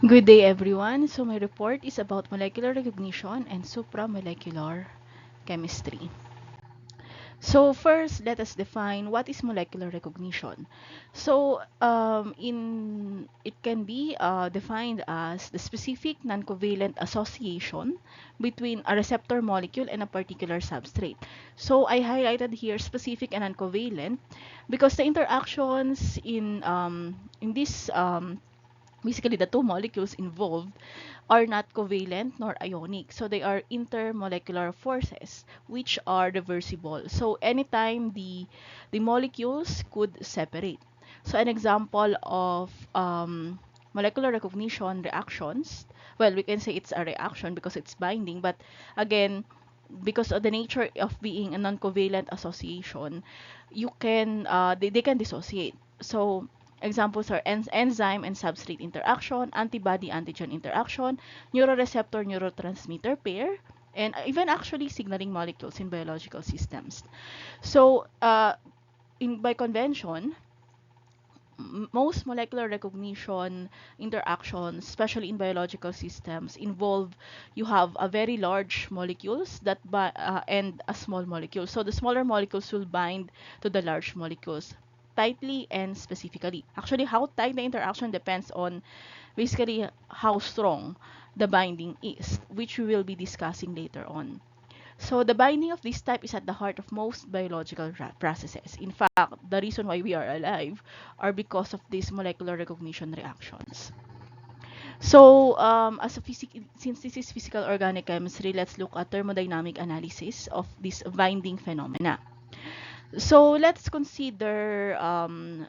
Good day, everyone. So my report is about molecular recognition and supramolecular chemistry. So first, let us define what is molecular recognition. So it can be defined as the specific non-covalent association between a receptor molecule and a particular substrate. So I highlighted here specific and non-covalent because the interactions in this basically the two molecules involved are not covalent nor ionic. So they are intermolecular forces which are reversible. So anytime the molecules could separate. So an example of molecular recognition reactions, well, we can say it's a reaction because it's binding, but again, because of the nature of being a non-covalent association, they can dissociate. So examples are enzyme and substrate interaction, antibody-antigen interaction, neuroreceptor-neurotransmitter pair, and even actually signaling molecules in biological systems. So, by convention, most molecular recognition interactions, especially in biological systems, involve you have a very large molecules and a small molecule. So the smaller molecules will bind to the large molecules tightly and specifically. Actually, how tight the interaction depends on basically how strong the binding is, which we will be discussing later on. So the binding of this type is at the heart of most biological processes. In fact, the reason why we are alive are because of these molecular recognition reactions. So, since this is physical organic chemistry, let's look at thermodynamic analysis of this binding phenomena. So let's consider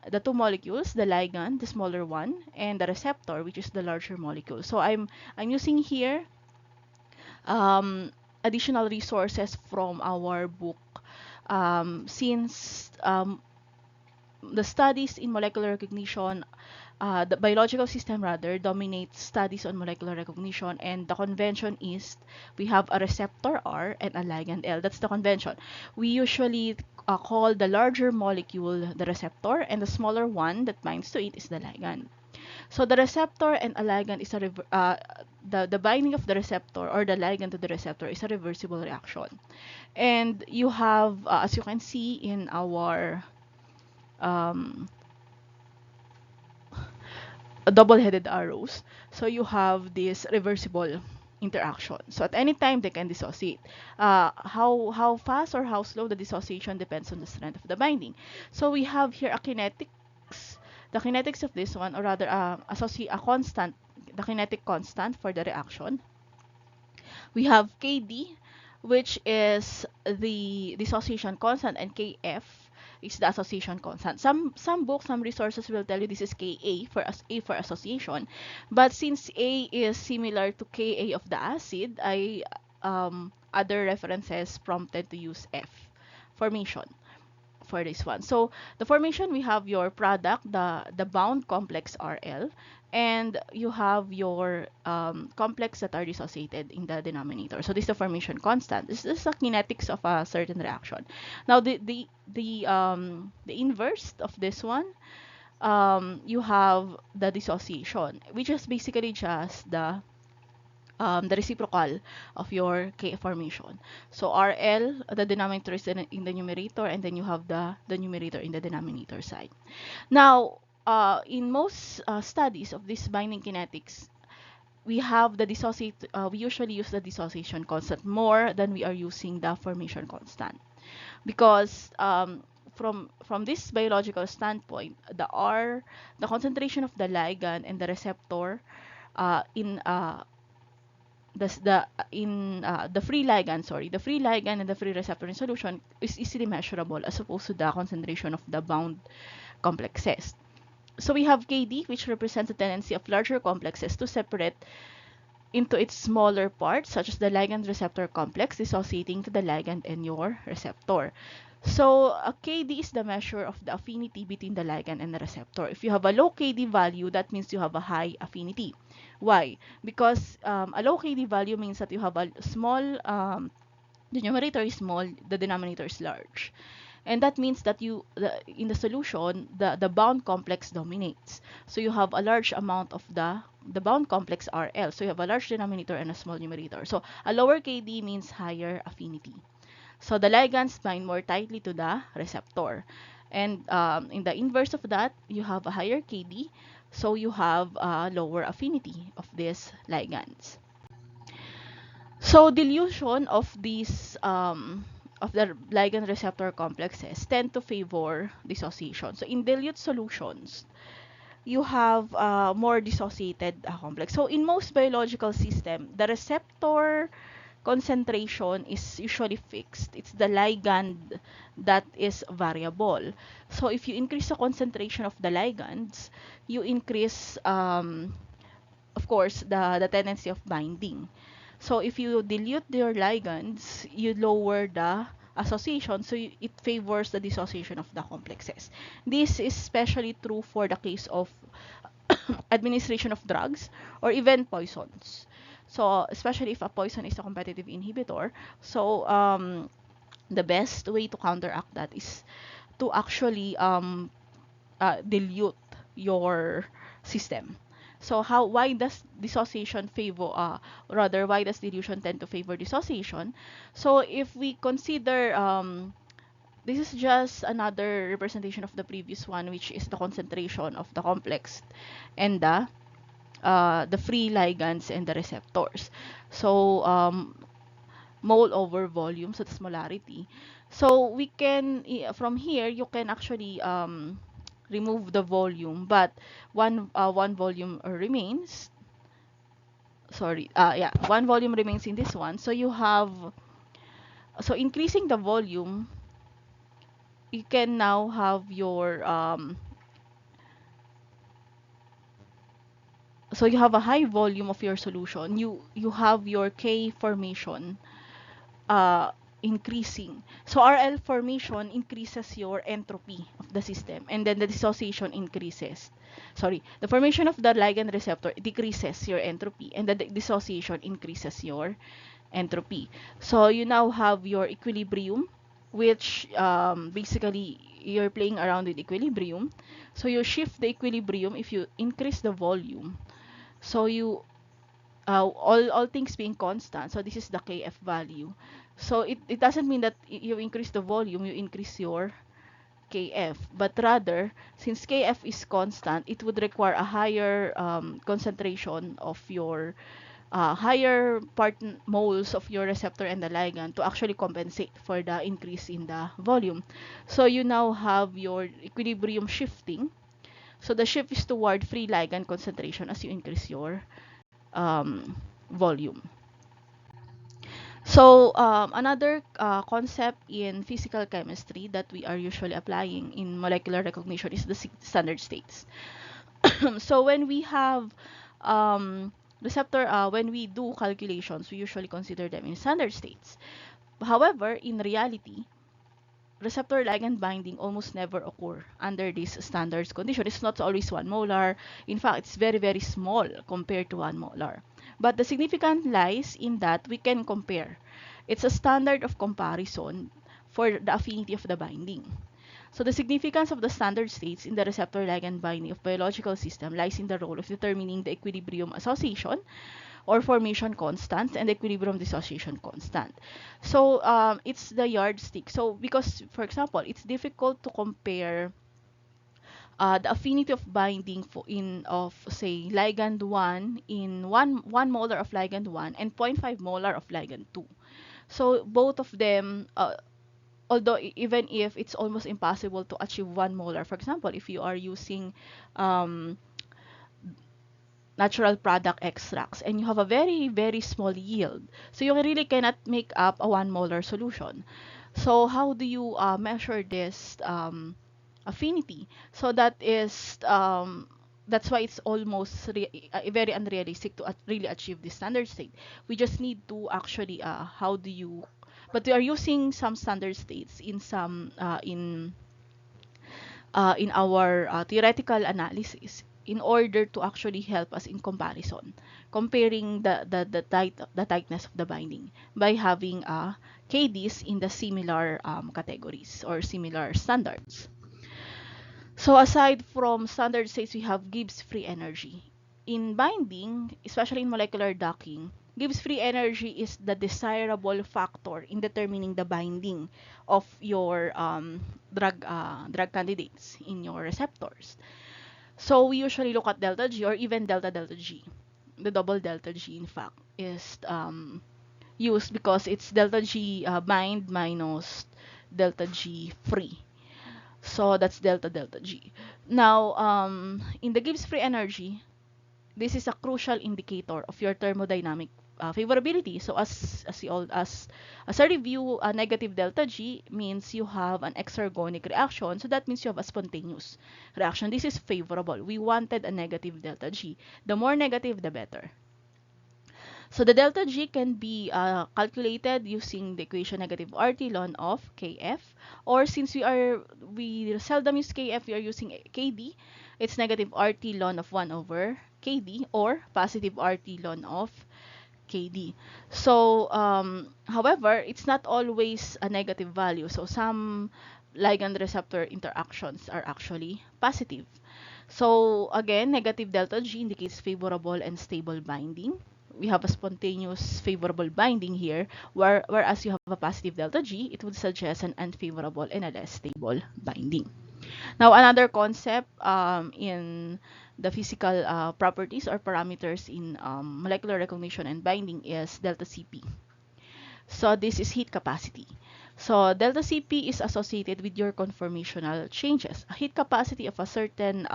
the two molecules, the ligand, the smaller one, and the receptor, which is the larger molecule. So I'm using here um, additional resources from our book since the studies in molecular recognition, the biological system rather, dominates studies on molecular recognition, and the convention is we have a receptor R and a ligand L. That's the convention. We usually call the larger molecule the receptor, and the smaller one that binds to it is the ligand. So the receptor and a ligand is the binding of the receptor or the ligand to the receptor is a reversible reaction. And you have, as you can see in our um, double-headed arrows, so you have this reversible interaction. So at any time they can dissociate. How fast or how slow the dissociation depends on the strength of the binding. So we have here a kinetics, the kinetics of this one, or rather associate a constant, the kinetic constant for the reaction. We have Kd, which is the dissociation constant, and Kf is the association constant. Some books, some resources will tell you this is Ka for A for association, but since A is similar to Ka of the acid, other references prompted to use F formation for this one. So the formation, we have your product, the bound complex RL, and you have your complex that are dissociated in the denominator. So this is the formation constant. This is the kinetics of a certain reaction. Now the inverse of this one, you have the dissociation, which is basically just the reciprocal of your K formation. So RL, the denominator is in the numerator, and then you have the numerator in the denominator side. Now, in most studies of this binding kinetics, we usually use the dissociation constant more than we are using the formation constant. Because from this biological standpoint, the concentration of the ligand and the receptor in the free ligand, the free ligand and the free receptor in solution is easily measurable as opposed to the concentration of the bound complexes. So we have Kd, which represents the tendency of larger complexes to separate into its smaller parts, such as the ligand receptor complex dissociating to the ligand and your receptor. So Kd is the measure of the affinity between the ligand and the receptor. If you have a low Kd value, that means you have a high affinity. Why? Because a low Kd value means that you have a small, the numerator is small, the denominator is large. And that means that in the solution, the bound complex dominates. So you have a large amount of the the bound complex RL. So you have a large denominator and a small numerator. So a lower KD means higher affinity. So the ligands bind more tightly to the receptor. And in the inverse of that, you have a higher KD, so you have a lower affinity of these ligands. So dilution of the ligand receptor complexes tend to favor dissociation. So in dilute solutions, you have more dissociated complex. So in most biological system, the receptor concentration is usually fixed. It's the ligand that is variable. So if you increase the concentration of the ligands, you increase, of course, the tendency of binding. So if you dilute your ligands, you lower the association, so it favors the dissociation of the complexes. This is especially true for the case of administration of drugs or even poisons. So especially if a poison is a competitive inhibitor, so the best way to counteract that is to actually dilute your system. So why does dissociation favor rather why does dilution tend to favor dissociation? So if we consider this is just another representation of the previous one, which is the concentration of the complex and the free ligands and the receptors. So mole over volume, so that's molarity. So we can from here you can actually remove the volume, but one volume remains. Sorry, yeah, one volume remains in this one. So you have, so increasing the volume, you can now have your so you have a high volume of your solution. You have your K formation uh, increasing. So RL formation increases your entropy of the system, and then the dissociation increases. Sorry, the formation of the ligand receptor decreases your entropy, and the dissociation increases your entropy. So you now have your equilibrium, which basically you're playing around with equilibrium. So you shift the equilibrium if you increase the volume. So you all things being constant, so this is the kf value. So it doesn't mean that you increase the volume, you increase your kf, but rather, since kf is constant, it would require a higher concentration of your higher moles of your receptor and the ligand to actually compensate for the increase in the volume. So you now have your equilibrium shifting. So the shift is toward free ligand concentration as you increase your volume. So another concept in physical chemistry that we are usually applying in molecular recognition is the standard states. So when we have receptor, when we do calculations, we usually consider them in standard states. However, in reality, receptor ligand binding almost never occur under this standards condition. It's not always 1 molar. In fact, it's very, very small compared to 1 molar. But the significance lies in that we can compare. It's a standard of comparison for the affinity of the binding. So the significance of the standard states in the receptor ligand binding of biological system lies in the role of determining the equilibrium association or formation constant and equilibrium dissociation constant. So it's the yardstick. So because, for example, it's difficult to compare the affinity of binding of say ligand 1 in 1 molar of ligand 1 and 0.5 molar of ligand 2. So both of them, although even if it's almost impossible to achieve 1 molar, for example, if you are using um, natural product extracts and you have a very, very small yield, so you really cannot make up a 1 molar solution. So how do you measure this affinity? So that's why it's almost very unrealistic to really achieve the standard state. We just need to actually how do you, but we are using some standard states in some in our theoretical analysis in order to actually help us in comparison, comparing the tightness of the binding by having KDs in the similar categories or similar standards. So aside from standard states, we have Gibbs free energy. in binding, especially in molecular docking, Gibbs free energy is the desirable factor in determining the binding of your drug candidates in your receptors. So we usually look at delta G or even delta delta G. The double delta G, in fact, is used because it's delta G bind minus delta G free. So that's delta delta G. Now, in the Gibbs free energy, this is a crucial indicator of your thermodynamic favorability. So as a review, a negative delta G means you have an exergonic reaction. So that means you have a spontaneous reaction. This is favorable. We wanted a negative delta G. The more negative, the better. So the delta G can be calculated using the equation negative RT ln of Kf, or since we seldom use Kf, we are using Kd. It's negative RT ln of 1 over Kd, or positive RT ln of Kd. So, however, it's not always a negative value. So some ligand receptor interactions are actually positive. So again, negative delta G indicates favorable and stable binding. We have a spontaneous favorable binding here, whereas you have a positive delta G, it would suggest an unfavorable and a less stable binding. Now, another concept in the physical properties or parameters in molecular recognition and binding is delta Cp. So this is heat capacity. So delta Cp is associated with your conformational changes. A heat capacity of a certain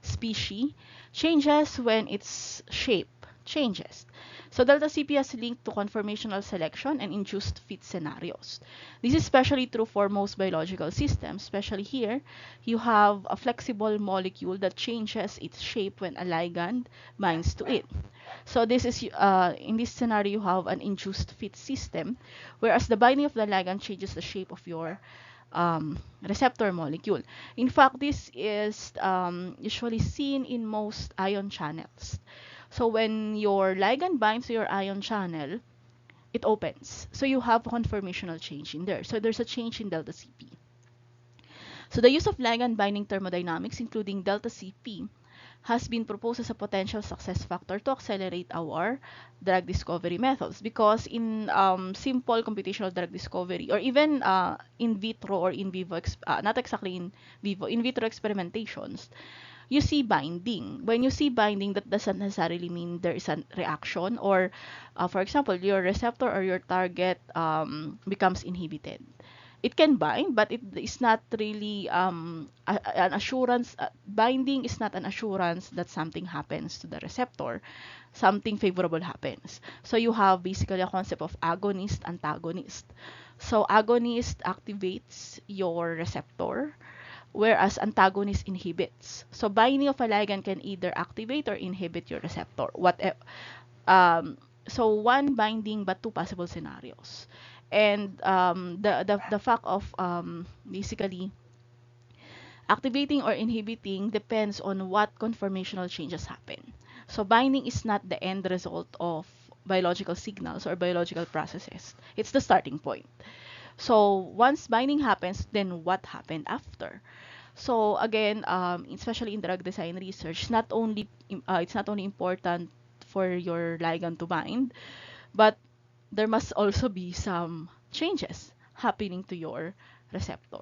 species changes when its shape changes. So delta Cp is linked to conformational selection and induced fit scenarios. This is especially true for most biological systems. Especially here, you have a flexible molecule that changes its shape when a ligand binds to it. So this is in this scenario, you have an induced fit system, whereas the binding of the ligand changes the shape of your receptor molecule. In fact, this is usually seen in most ion channels. So when your ligand binds to your ion channel, it opens. So you have conformational change in there. So there's a change in delta Cp. So the use of ligand binding thermodynamics, including delta Cp, has been proposed as a potential success factor to accelerate our drug discovery methods, because in simple computational drug discovery, or even in vitro or in vivo, not exactly in vivo, in vitro experimentations, you see binding. When you see binding, that doesn't necessarily mean there is a reaction, or for example, your receptor or your target becomes inhibited. It can bind, but it is not really an assurance. Binding is not an assurance that something happens to the receptor, something favorable happens. So you have basically a concept of agonist, antagonist. So agonist activates your receptor, whereas antagonist inhibits. So binding of a ligand can either activate or inhibit your receptor. So one binding but two possible scenarios. And the fact of basically activating or inhibiting depends on what conformational changes happen. So binding is not the end result of biological signals or biological processes. It's the starting point. So once binding happens, then what happened after? So again, especially in drug design research, it's not only important for your ligand to bind, but there must also be some changes happening to your receptor.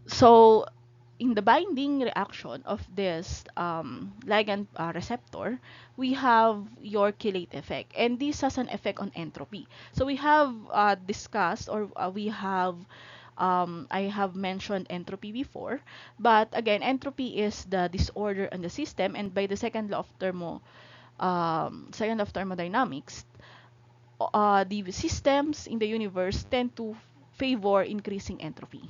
So in the binding reaction of this ligand receptor, we have your chelate effect, and this has an effect on entropy. So we have discussed, or I have mentioned entropy before, but again, entropy is the disorder in the system, and by the second law of thermodynamics, the systems in the universe tend to favor increasing entropy.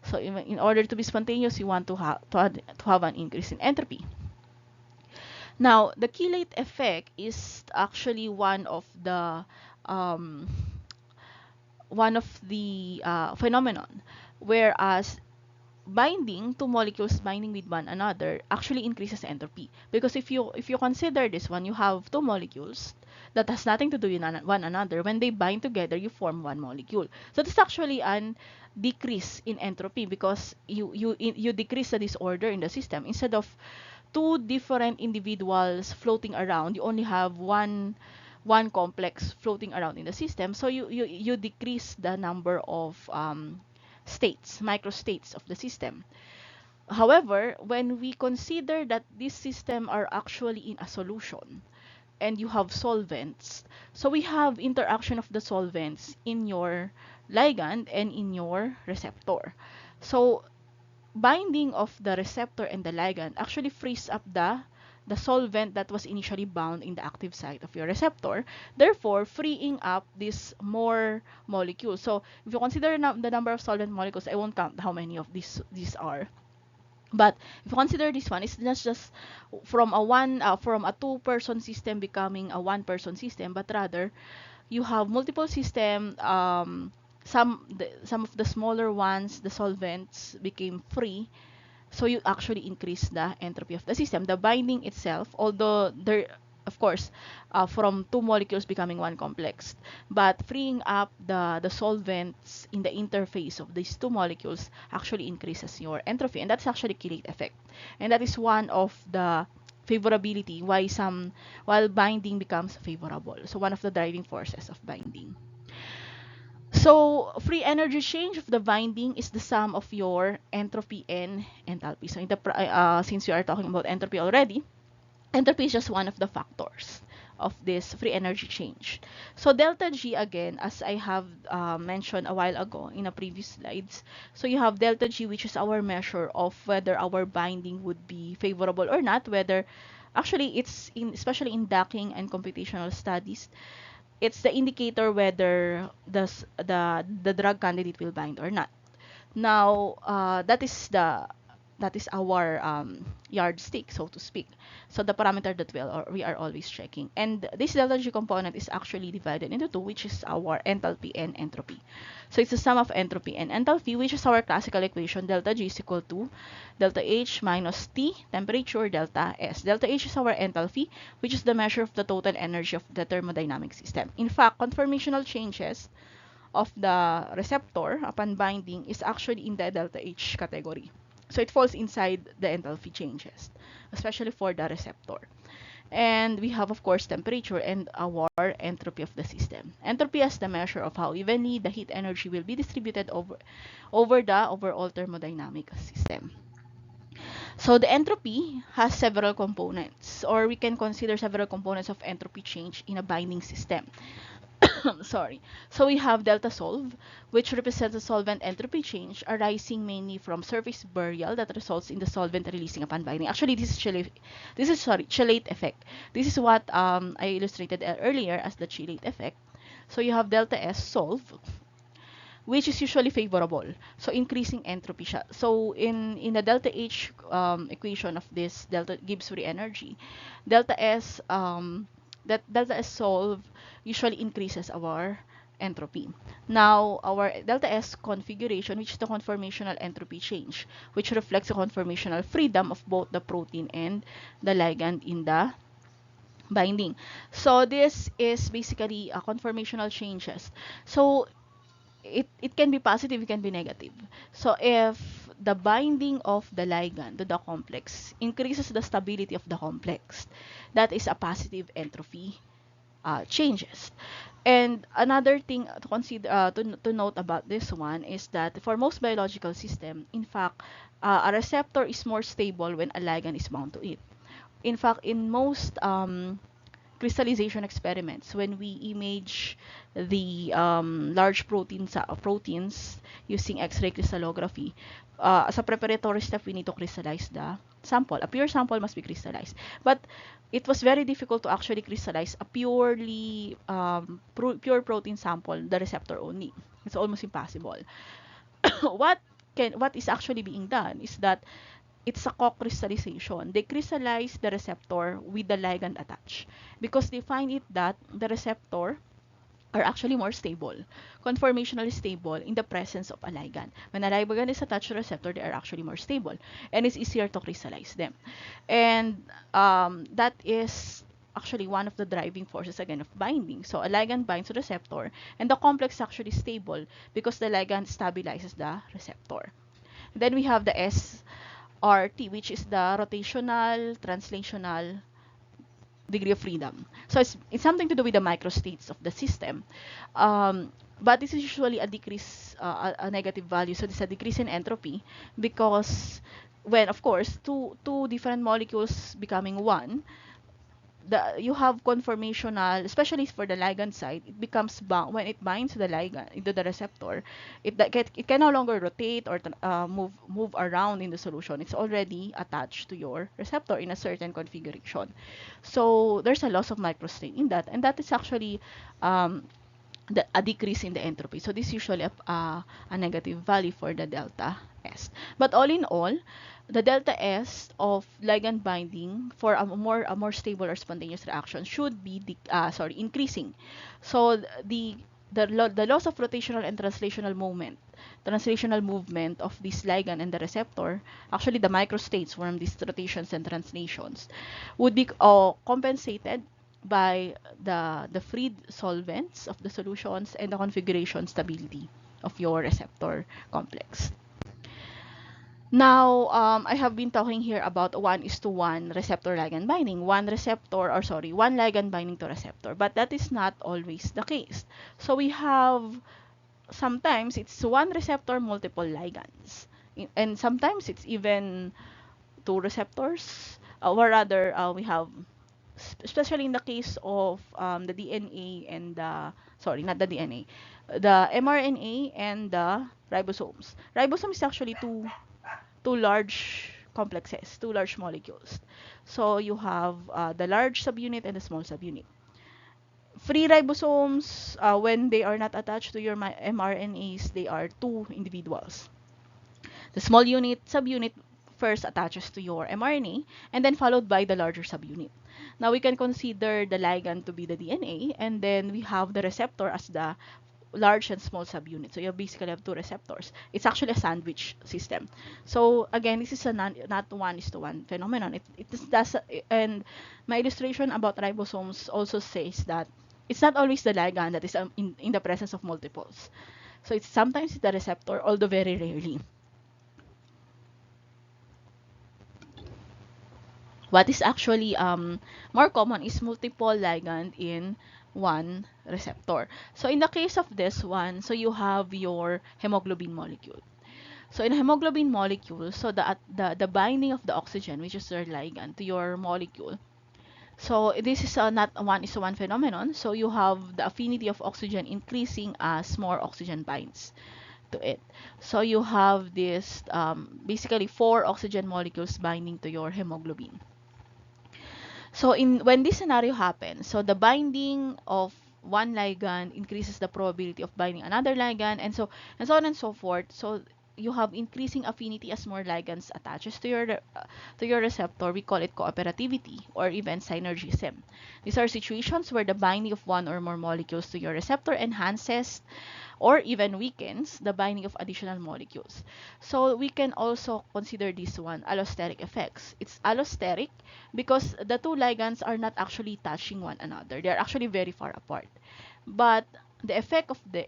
So in order to be spontaneous, you want to have an increase in entropy. Now, the chelate effect is actually um, one of the phenomenon, whereas binding, two molecules binding with one another actually increases entropy, because if you consider this one, you have two molecules that has nothing to do with one another. When they bind together, you form one molecule. So this is actually an decrease in entropy, because you decrease the disorder in the system. Instead of two different individuals floating around, you only have one complex floating around in the system, so you decrease the number of states, microstates of the system. However, when we consider that these systems are actually in a solution and you have solvents, so we have interaction of the solvents in your ligand and in your receptor. So binding of the receptor and the ligand actually frees up the solvent that was initially bound in the active site of your receptor, therefore freeing up this more molecules. So if you consider the number of solvent molecules, I won't count how many of these are. But if you consider this one, it's not just from a two-person system becoming a one-person system, but rather you have multiple system. Some of the smaller ones, the solvents became free, so you actually increase the entropy of the system. The binding itself, although there, of course, from two molecules becoming one complex, but freeing up the solvents in the interface of these two molecules actually increases your entropy, and that's actually chelate effect. And that is one of the favorability while binding becomes favorable. So one of the driving forces of binding. So free energy change of the binding is the sum of your entropy and enthalpy. So since we are talking about entropy already, entropy is just one of the factors of this free energy change. So delta G, again, as I have mentioned a while ago in a previous slides, so you have delta G, which is our measure of whether our binding would be favorable or not, whether actually especially in docking and computational studies, it's the indicator whether the drug candidate will bind or not. Now, that is our yardstick, so to speak. So the parameter that we are always checking. And this delta G component is actually divided into two, which is our enthalpy and entropy. So it's the sum of entropy and enthalpy, which is our classical equation. Delta G is equal to delta H minus T, temperature, delta S. Delta H is our enthalpy, which is the measure of the total energy of the thermodynamic system. In fact, conformational changes of the receptor upon binding is actually in the delta H category. So it falls inside the enthalpy changes, especially for the receptor. And we have, of course, temperature and our entropy of the system. Entropy is the measure of how evenly the heat energy will be distributed over the overall thermodynamic system. So the entropy has several components, or we can consider several components of entropy change in a binding system. Sorry. So we have delta solve, which represents the solvent entropy change arising mainly from surface burial that results in the solvent releasing upon binding. Actually, this is chelate effect. This is what I illustrated earlier as the chelate effect. So you have delta S solve, which is usually favorable. So increasing entropy siya. So in the delta H equation of this delta Gibbs free energy, delta S that delta S solve usually increases our entropy. Now, our delta S configuration, which is the conformational entropy change, which reflects the conformational freedom of both the protein and the ligand in the binding. So this is basically a conformational changes. So it can be positive, it can be negative. So if the binding of the ligand to the complex increases the stability of the complex, that is a positive entropy changes. And another thing to consider to note about this one is that for most biological system, in fact, a receptor is more stable when a ligand is bound to it. In fact, in most crystallization experiments, when we image the large proteins using X-ray crystallography, as a preparatory step, we need to crystallize the sample. A pure sample must be crystallized. But it was very difficult to actually crystallize a purely pure protein sample, the receptor only. It's almost impossible. what what is actually being done is that it's a co-crystallization. They crystallize the receptor with the ligand attached because they find it that the receptor are actually more stable, conformationally stable in the presence of a ligand. When a ligand is attached to a receptor, they are actually more stable, and it's easier to crystallize them. And that is actually one of the driving forces again of binding. So a ligand binds to the receptor, and the complex is actually stable because the ligand stabilizes the receptor. Then we have the S RT, which is the rotational translational degree of freedom. So it's something to do with the microstates of the system. But this is usually a decrease, a negative value. So this is a decrease in entropy because when, of course, two different molecules becoming one, you have conformational, especially for the ligand side, it becomes bound when it binds to the ligand into the receptor. It can no longer rotate or move around in the solution. It's already attached to your receptor in a certain configuration. So there's a loss of microstate in that, and that is actually a decrease in the entropy. So this is usually a negative value for the delta S. But all in all, the delta S of ligand binding for a more stable or spontaneous reaction should be increasing. So the loss of rotational and translational movement of this ligand and the receptor, actually the microstates from these rotations and translations, would be compensated by the freed solvents of the solutions and the configuration stability of your receptor complex. Now, I have been talking here about 1:1 receptor ligand binding, one ligand binding to receptor, but that is not always the case. So we have, sometimes it's one receptor, multiple ligands, and sometimes it's even two receptors, or rather, we have, especially in the case of the DNA and not the DNA, the mRNA and the ribosomes. Ribosome is actually two large complexes, two large molecules. So you have the large subunit and the small subunit. Free ribosomes, when they are not attached to your mRNAs, they are two individuals. The small subunit first attaches to your mRNA and then followed by the larger subunit. Now we can consider the ligand to be the DNA, and then we have the receptor as the large and small subunit. So you basically have two receptors. It's actually a sandwich system. So again, this is a not 1:1 phenomenon. And my illustration about ribosomes also says that it's not always the ligand that is in the presence of multiples. So it's sometimes the receptor, although very rarely. What is actually more common is multiple ligand in one receptor. So in the case of this one, so you have your hemoglobin molecule. So in a hemoglobin molecule, so the binding of the oxygen, which is your ligand, to your molecule. So this is not a 1:1 phenomenon. So you have the affinity of oxygen increasing as more oxygen binds to it. So you have this basically 4 oxygen molecules binding to your hemoglobin. So when this scenario happens, so the binding of one ligand increases the probability of binding another ligand, and so on and so forth. So you have increasing affinity as more ligands attaches to your receptor. We call it cooperativity or even synergism. These are situations where the binding of one or more molecules to your receptor enhances or even weakens the binding of additional molecules. So we can also consider this one allosteric effects. It's allosteric because the two ligands are not actually touching one another. They are actually very far apart. But the effect of their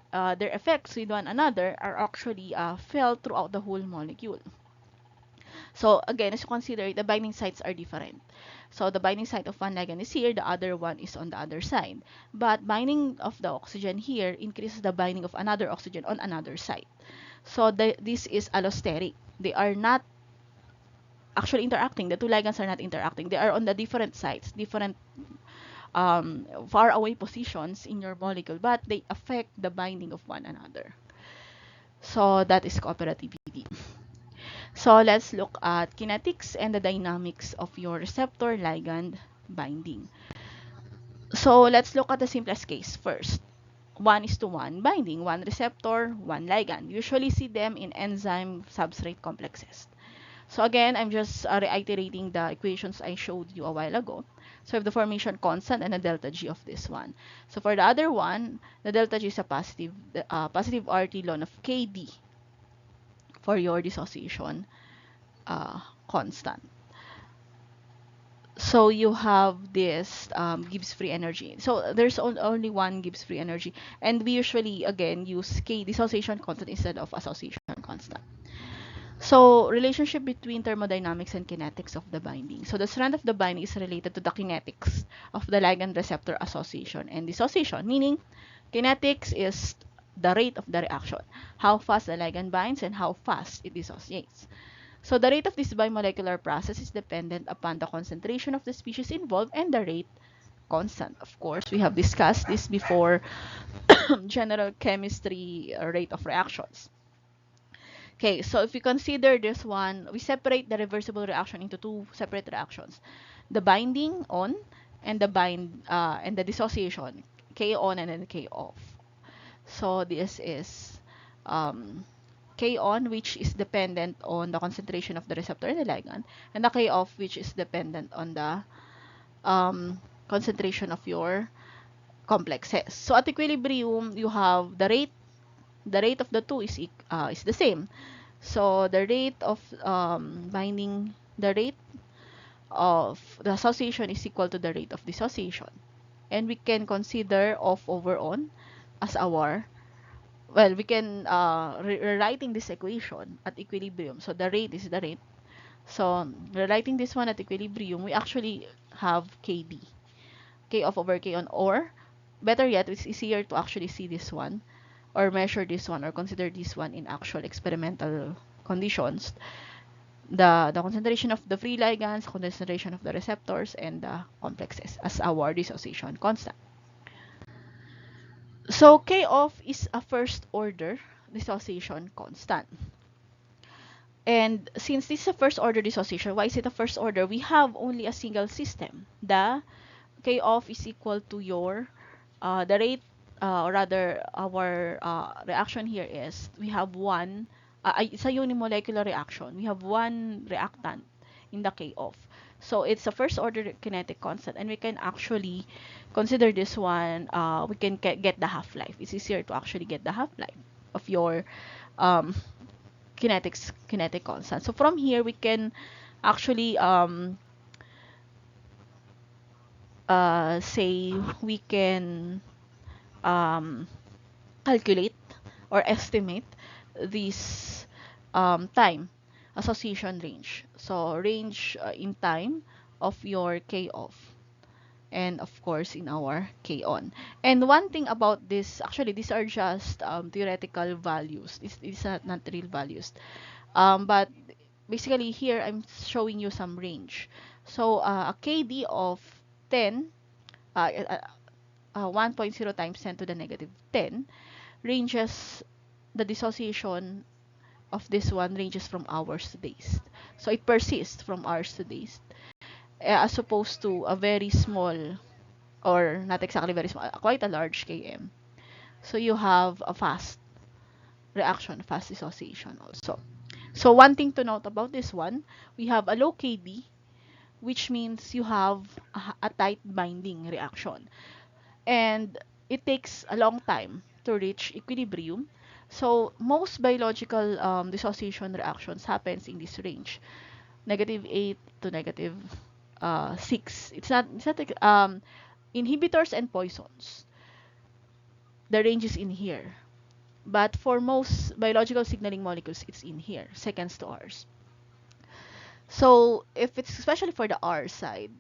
effects with one another are actually felt throughout the whole molecule. So again, as you consider, the binding sites are different. So the binding site of one ligand is here, the other one is on the other side. But binding of the oxygen here increases the binding of another oxygen on another side. So this is allosteric. They are not actually interacting. The two ligands are not interacting. They are on the different sites, different far away positions in your molecule, but they affect the binding of one another. So that is cooperativity. So let's look at kinetics and the dynamics of your receptor ligand binding. So let's look at the simplest case first. 1:1 binding, one receptor, one ligand. You usually see them in enzyme substrate complexes. So again, I'm just reiterating the equations I showed you a while ago. So we have the formation constant and the delta G of this one. So for the other one, the delta G is a positive RT ln of Kd for your dissociation constant. So you have this Gibbs free energy. So there's only one Gibbs free energy, and we usually again use K dissociation constant instead of association constant. So, relationship between thermodynamics and kinetics of the binding. So, the strength of the binding is related to the kinetics of the ligand-receptor association and dissociation, meaning kinetics is the rate of the reaction, how fast the ligand binds and how fast it dissociates. So, the rate of this bimolecular process is dependent upon the concentration of the species involved and the rate constant. Of course, we have discussed this before, general chemistry rate of reactions. Okay, so if we consider this one, we separate the reversible reaction into two separate reactions. The binding on and the dissociation, K on and then K off. So this is K on, which is dependent on the concentration of the receptor and the ligand, and the K off, which is dependent on the concentration of your complexes. So at equilibrium, you have the rate of the two is the same. So the rate of binding, the rate of the association is equal to the rate of dissociation. And we can consider off over on as our, well, we can rewriting this equation at equilibrium. So the rate is the rate. So rewriting this one at equilibrium, we actually have KD, K off over K on, or better yet, it's easier to actually see this one or measure this one or consider this one in actual experimental conditions. The concentration of the free ligands, concentration of the receptors, and the complexes as our dissociation constant. So K off is a first order dissociation constant. And since this is a first order dissociation, why is it a first order? We have only a single system. The K off is equal to your the rate, or rather our reaction here is we have one, it's a unimolecular reaction. We have one reactant in the K off. So it's a first order kinetic constant, and we can actually consider this one, we can get the half-life. It's easier to actually get the half-life of your um, kinetic constant. So from here, we can actually say we can calculate or estimate this time association range. So range in time of your K off, and of course in our K on. And one thing about this, actually these are just theoretical values. These are not real values. But basically here I'm showing you some range. So a KD of 10, uh, uh, 1.0 times 10 to the negative 10 ranges, the dissociation of this one ranges from hours to days. So it persists from hours to days, as opposed to a very small, or not exactly very small, quite a large Km. So you have a fast reaction, fast dissociation also. So one thing to note about this one, we have a low KD, which means you have a tight binding reaction. And it takes a long time to reach equilibrium. So most biological dissociation reactions happens in this range, -8 to -6. It's not like, inhibitors and poisons. The range is in here. But for most biological signaling molecules, it's in here, seconds to hours. So if it's especially for the R side,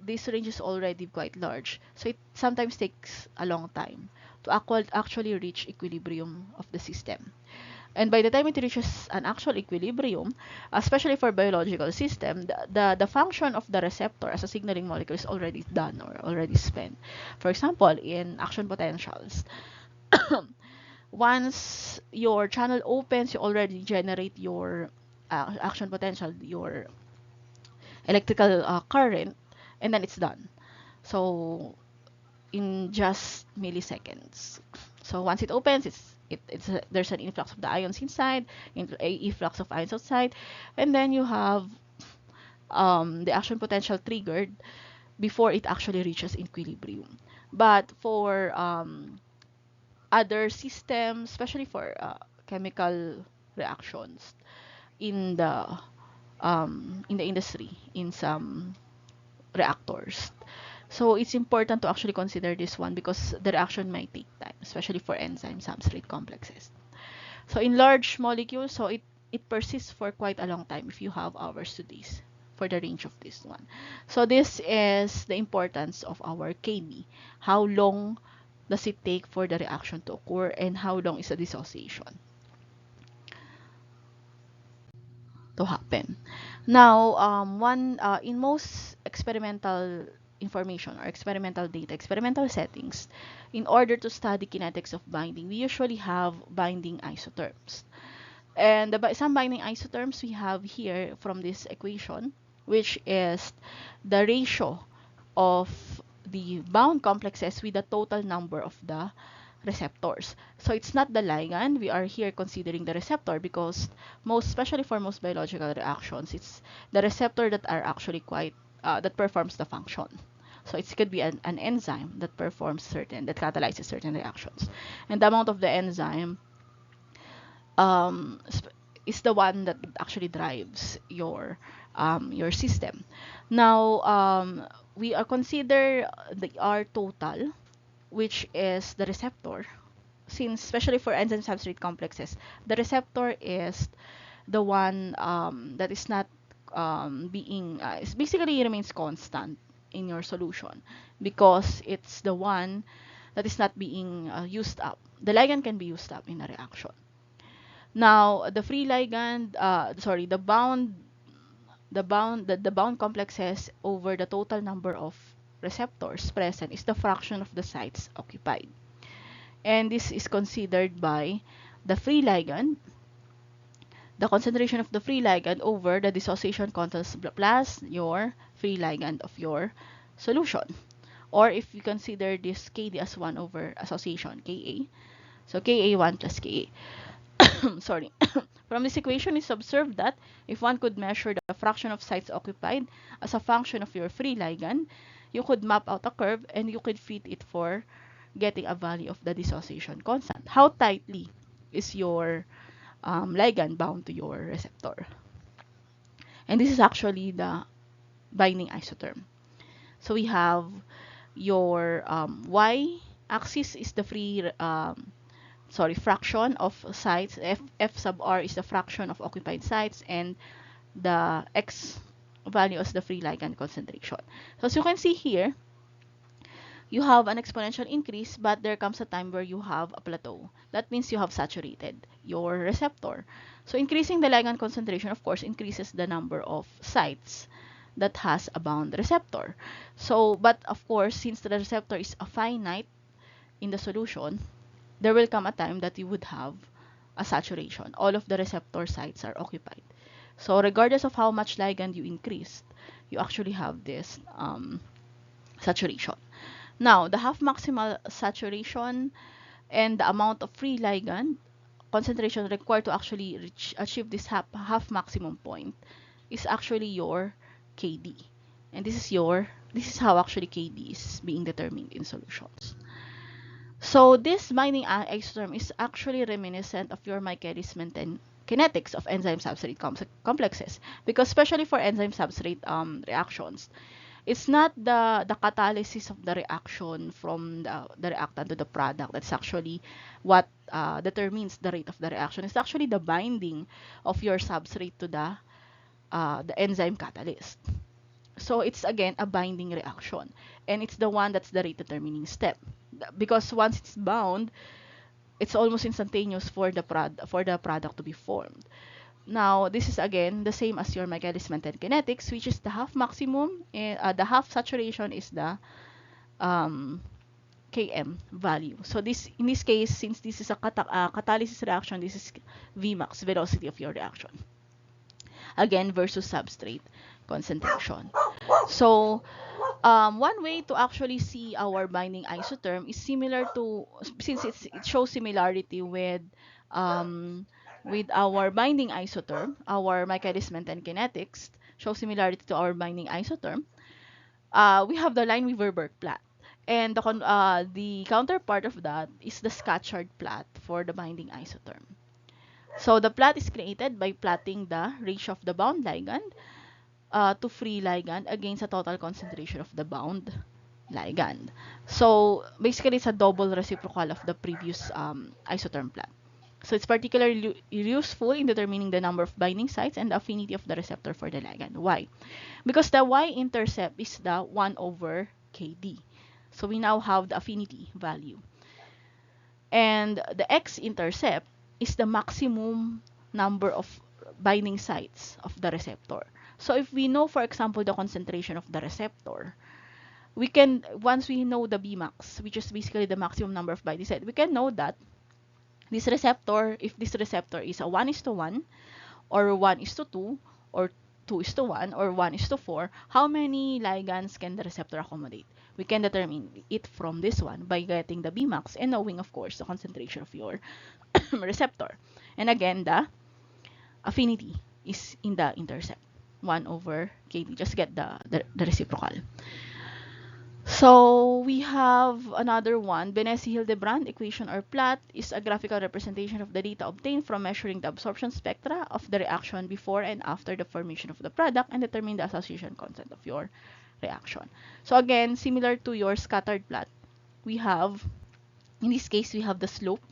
this range is already quite large. So it sometimes takes a long time to actually reach equilibrium of the system. And by the time it reaches an actual equilibrium, especially for biological system, the function of the receptor as a signaling molecule is already done or already spent. For example, in action potentials, once your channel opens, you already generate your action potential, your electrical current, and then it's done. So in just milliseconds. So once it opens, there's an influx of the ions inside, efflux of ions outside, and then you have the action potential triggered before it actually reaches equilibrium. But for other systems, especially for chemical reactions in the industry, in some reactors. So it's important to actually consider this one because the reaction might take time, especially for enzyme substrate complexes. So in large molecules, so it persists for quite a long time if you have hours to days for the range of this one. So this is the importance of our KB. How long does it take for the reaction to occur, and how long is the dissociation to happen? Now, in most experimental information or experimental data, experimental settings, in order to study kinetics of binding, we usually have binding isotherms. And some binding isotherms we have here from this equation, which is the ratio of the bound complexes with the total number of the receptors. So it's not the ligand. We are here considering the receptor because especially for most biological reactions, it's the receptor that are actually that performs the function. So it could be an enzyme that that catalyzes certain reactions. And the amount of the enzyme um, is the one that actually drives your system. Now, we are consider the R total, which is the receptor. Since especially for enzyme substrate complexes, the receptor is the one that is not it's basically remains constant in your solution because it's the one that is not being used up. The ligand can be used up in a reaction. Now, the free ligand, sorry, the bound complexes over the total number of receptors present is the fraction of the sites occupied. And this is considered by the free ligand, the concentration of the free ligand over the dissociation constant plus your free ligand of your solution. Or if you consider this KD as 1 over association, Ka. So Ka1 plus Ka. Sorry. From this equation, it's observed that if one could measure the fraction of sites occupied as a function of your free ligand, you could map out a curve and you could fit it for getting a value of the dissociation constant. How tightly is your ligand bound to your receptor? And this is actually the binding isotherm. So we have your y-axis is the fraction of sites. F sub r is the fraction of occupied sites, and the x value is the free ligand concentration. So as you can see here, you have an exponential increase, but there comes a time where you have a plateau. That means you have saturated your receptor. So increasing the ligand concentration, of course, increases the number of sites that has a bound receptor. So, but of course, since the receptor is a finite in the solution, there will come a time that you would have a saturation. All of the receptor sites are occupied. So regardless of how much ligand you increased, you actually have this saturation. Now, the half maximal saturation and the amount of free ligand concentration required to actually achieve this half maximum point is actually your KD. And this is how actually KD is being determined in solutions. So this binding isotherm is actually reminiscent of your Michaelis-Menten kinetics of enzyme substrate complexes, because especially for enzyme substrate reactions, it's not the catalysis of the reaction from the reactant to the product that's actually what determines the rate of the reaction. It's actually the binding of your substrate to the enzyme catalyst. So it's again a binding reaction, and it's the one that's the rate determining step, because once it's bound, it's almost instantaneous for the product to be formed. Now, this is again the same as your Michaelis-Menten kinetics, which is the half maximum, the half saturation is the Km value. So in this case, since this is a catalysis reaction, this is Vmax, velocity of your reaction. Again, versus substrate concentration. So, one way to actually see our binding isotherm is similar to, since it shows similarity with our binding isotherm, our Michaelis-Menten kinetics shows similarity to our binding isotherm. We have the Lineweaver-Burk plot. And the counterpart of that is the Scatchard plot for the binding isotherm. So the plot is created by plotting the ratio of the bound ligand to free ligand against the total concentration of the bound ligand. So basically, it's a double reciprocal of the previous isotherm plot. So it's particularly useful in determining the number of binding sites and the affinity of the receptor for the ligand. Why? Because the y-intercept is the 1 over kd. So we now have the affinity value. And the x-intercept is the maximum number of binding sites of the receptor. So if we know, for example, the concentration of the receptor, we can, once we know the Bmax, which is basically the maximum number of binding sites, we can know that this receptor, if this receptor is a 1:1, or 1:2, or 2:1, or 1:4, how many ligands can the receptor accommodate? We can determine it from this one by getting the Bmax and knowing, of course, the concentration of your receptor. And again, the affinity is in the intercept, 1 over kd. Just get the reciprocal. So we have another one. Benesi-Hildebrand equation or plot is a graphical representation of the data obtained from measuring the absorption spectra of the reaction before and after the formation of the product and determine the association constant of your reaction. So again, similar to your scattered plot, we have, in this case, we have the slope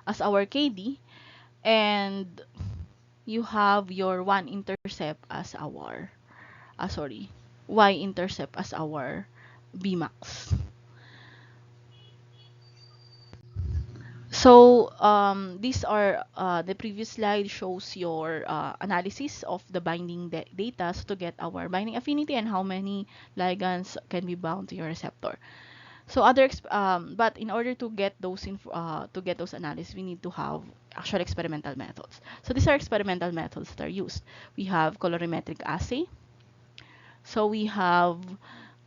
as our KD, and you have your y-intercept as our Bmax. So these are the previous slide shows your analysis of the binding data to get our binding affinity and how many ligands can be bound to your receptor. So but in order to get those analysis, we need to have actual experimental methods. So these are experimental methods that are used. We have colorimetric assay. So we have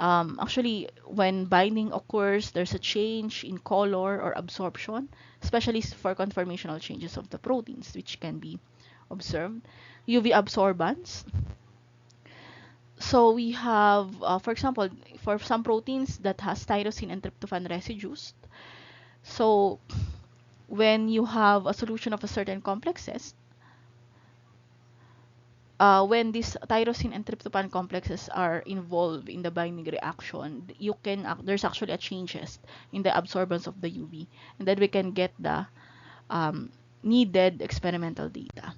actually, when binding occurs, there's a change in color or absorption, especially for conformational changes of the proteins, which can be observed. UV absorbance. So we have, for example, for some proteins that has tyrosine and tryptophan residues. So when you have a solution of a certain complexes, when these tyrosine and tryptophan complexes are involved in the binding reaction, there's actually a changes in the absorbance of the UV, and then we can get the needed experimental data.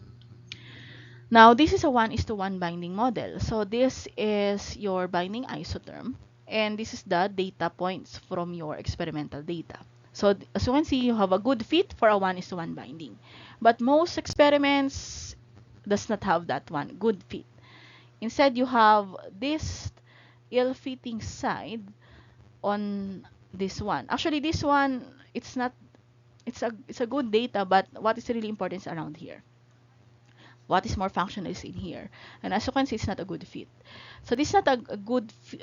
Now, this is a 1:1 binding model. So this is your binding isotherm, and this is the data points from your experimental data. So as you can see, you have a good fit for a 1:1 binding. But most experiments does not have that one good fit. Instead, you have this ill-fitting side on this one. Actually, this one, it's a good data, but what is really important is around here. What is more functional is in here, and as you can see, it's not a good fit. So this is not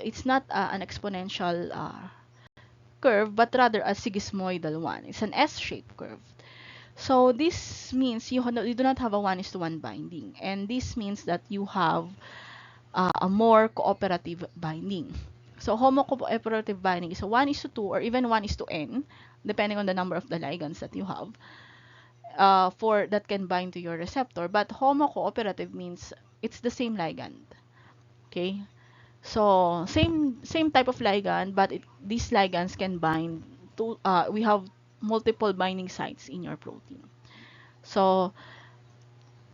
it's not an exponential curve, but rather a sigmoidal one. It's an S-shaped curve. So this means you do not have a 1:1 binding, and this means that you have a more cooperative binding. So homocooperative binding is a 1:2 or even 1:n, depending on the number of the ligands that you have. For that can bind to your receptor, but homocooperative means it's the same ligand. Okay, so same type of ligand, but these ligands can bind to. We have multiple binding sites in your protein. So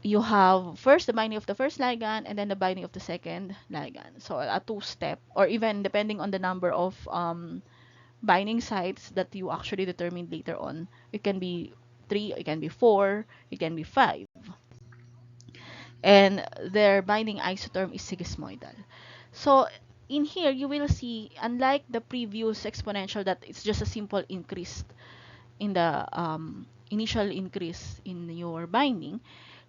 you have first the binding of the first ligand and then the binding of the second ligand. So a two-step, or even depending on the number of binding sites that you actually determine later on, it can be 3, it can be 4, it can be 5. And their binding isotherm is sigmoidal. So in here, you will see, unlike the previous exponential that it's just a simple increase in the initial increase in your binding,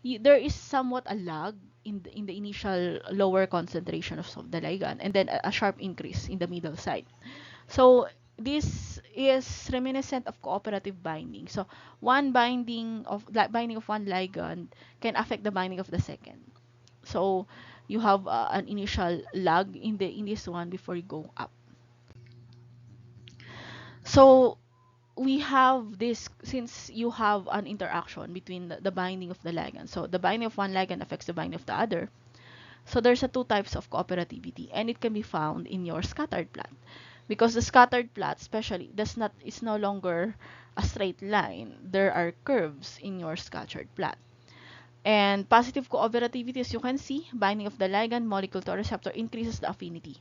there is somewhat a lag in the initial lower concentration of the ligand, and then a sharp increase in the middle side. So this is reminiscent of cooperative binding. So one binding of one ligand can affect the binding of the second. So you have an initial lag in this one before you go up. So we have this, since you have an interaction between the binding of the ligand. So the binding of one ligand affects the binding of the other. So there's two types of cooperativity, and it can be found in your scattered plot. because the scattered plot especially is no longer a straight line. There are curves in your scattered plot. And positive cooperativity, as you can see, binding of the ligand molecule to a receptor increases the affinity.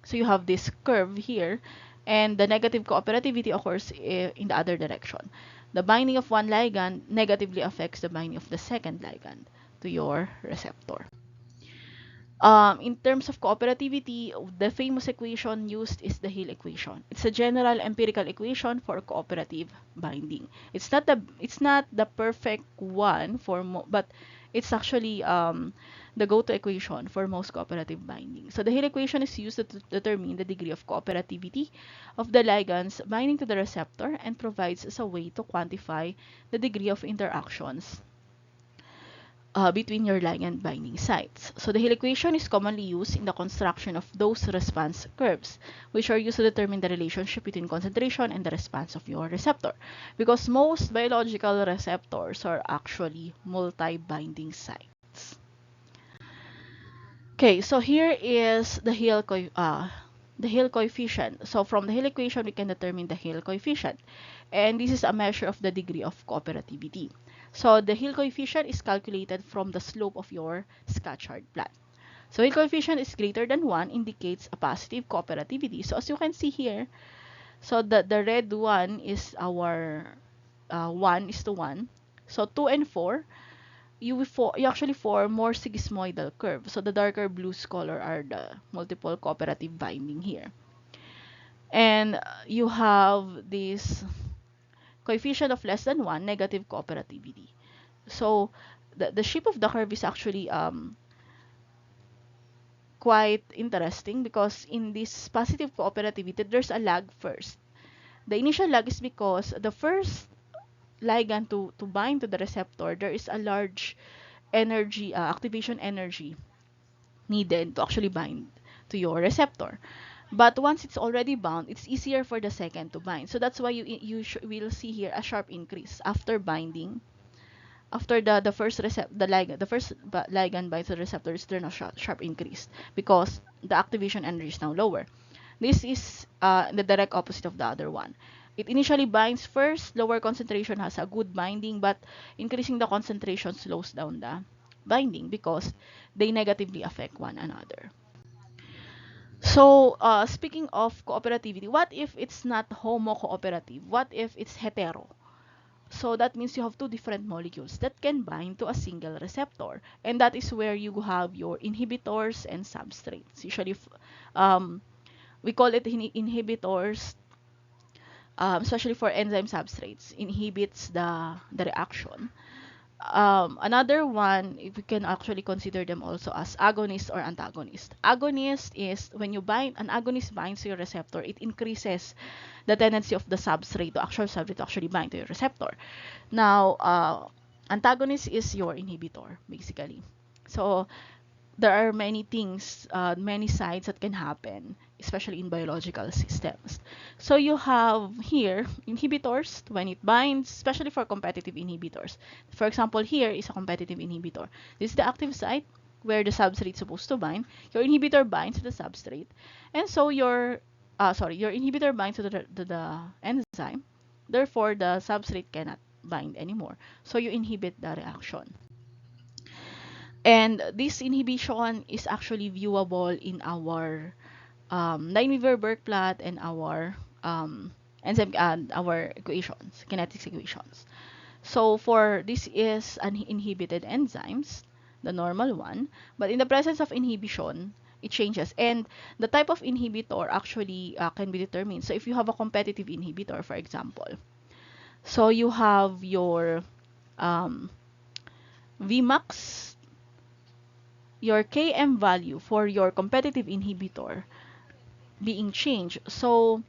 So you have this curve here, and the negative cooperativity occurs in the other direction. The binding of one ligand negatively affects the binding of the second ligand to your receptor. In terms of cooperativity, the famous equation used is the Hill equation. It's a general empirical equation for cooperative binding. It's not the perfect one but it's actually the go-to equation for most cooperative binding. So the Hill equation is used to determine the degree of cooperativity of the ligands binding to the receptor and provides us a way to quantify the degree of interactions between your ligand binding sites. So the Hill equation is commonly used in the construction of dose response curves, which are used to determine the relationship between concentration and the response of your receptor. Because most biological receptors are actually multi-binding sites. Okay, so here is the Hill coefficient. So from the Hill equation, we can determine the Hill coefficient. And this is a measure of the degree of cooperativity. So the Hill coefficient is calculated from the slope of your scattered plot. So Hill coefficient is greater than 1 indicates a positive cooperativity. So as you can see here, so the red one is our 1:1. So 2 and 4, you actually form more sigmoidal curve. So the darker blues color are the multiple cooperative binding here. And you have this coefficient of less than 1, negative cooperativity. So the shape of the curve is actually quite interesting because in this positive cooperativity, there's a lag first. The initial lag is because the first ligand to bind to the receptor, there is a large energy, activation energy needed to actually bind to your receptor. But once it's already bound, it's easier for the second to bind. So that's why you will see here a sharp increase after binding. After the first ligand binds to the receptors, there's a sharp increase because the activation energy is now lower. This is the direct opposite of the other one. It initially binds first, lower concentration has a good binding, but increasing the concentration slows down the binding because they negatively affect one another. So, speaking of cooperativity, what if it's not homo-cooperative? What if it's hetero? So that means you have two different molecules that can bind to a single receptor. And that is where you have your inhibitors and substrates. Usually, we call it inhibitors, especially for enzyme substrates, inhibits the reaction. Another one, if we can actually consider them also as agonist or antagonist. Agonist is when an agonist binds to your receptor, it increases the tendency of the substrate to actually bind to your receptor. Now, antagonist is your inhibitor, basically. So, there are many things, many sides that can happen, especially in biological systems. So you have here inhibitors when it binds, especially for competitive inhibitors. For example, here is a competitive inhibitor. This is the active site where the substrate is supposed to bind. Your inhibitor binds to the substrate, and so your inhibitor binds to the enzyme. Therefore, the substrate cannot bind anymore. So you inhibit the reaction. And this inhibition is actually viewable in our Lineweaver-Burke plot and our enzyme and our equations, kinetics equations. So for this is an inhibited enzymes, the normal one, but in the presence of inhibition, it changes. And the type of inhibitor actually can be determined. So if you have a competitive inhibitor, for example, so you have your um, Vmax, your Km value for your competitive inhibitor being changed. So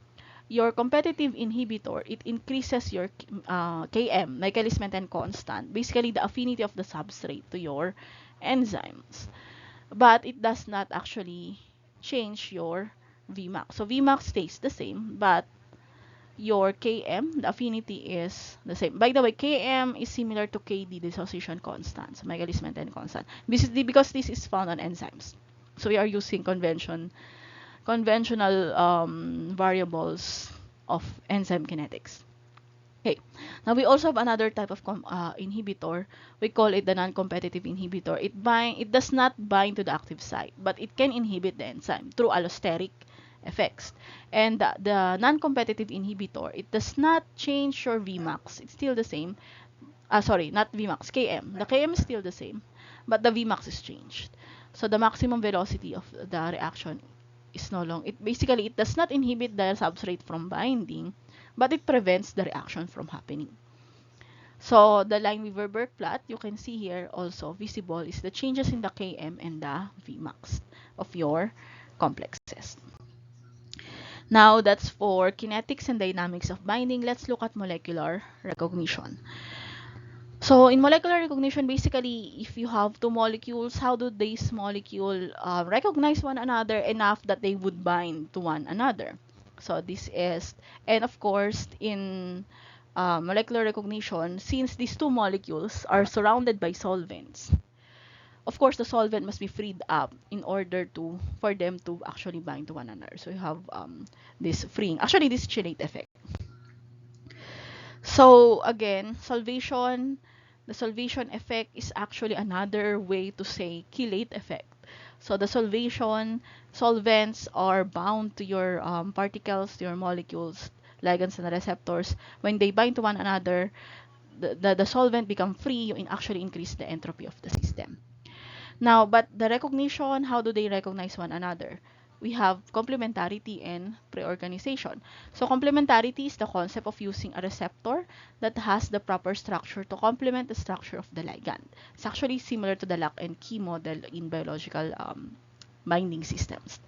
your competitive inhibitor, it increases your Km, Michaelis-Menten constant, basically the affinity of the substrate to your enzymes. But it does not actually change your Vmax. So Vmax stays the same, but your Km, the affinity is the same. By the way, Km is similar to Kd, dissociation constant, so Michaelis-Menten constant. Because this is found on enzymes. So we are using convention conventional variables of enzyme kinetics. Okay, now we also have another type of inhibitor. We call it the non-competitive inhibitor. It does not bind to the active site, but it can inhibit the enzyme through allosteric effects. And the non-competitive inhibitor, it does not change your Vmax. It's still the same. Sorry, not Vmax, Km. The Km is still the same, but the Vmax is changed. So the maximum velocity of the reaction is no longer, it does not inhibit the substrate from binding, but it prevents the reaction from happening. So the Lineweaver-Burke plot, you can see here also visible is the changes in the Km and the Vmax of your complexes. Now that's for kinetics and dynamics of binding. Let's look at molecular recognition. So in molecular recognition, basically, if you have two molecules, how do these molecules recognize one another enough that they would bind to one another? So this is, and of course, in molecular recognition, since these two molecules are surrounded by solvents, of course, the solvent must be freed up in order for them to actually bind to one another. So you have this freeing, actually this chelate effect. So again, the solvation effect is actually another way to say chelate effect. So the solvents are bound to your particles, to your molecules, ligands and receptors. When they bind to one another, the solvent become free, you actually increase the entropy of the system. Now, but the recognition, how do they recognize one another? We have complementarity and pre-organization. So complementarity is the concept of using a receptor that has the proper structure to complement the structure of the ligand. It's actually similar to the lock and key model in biological binding systems.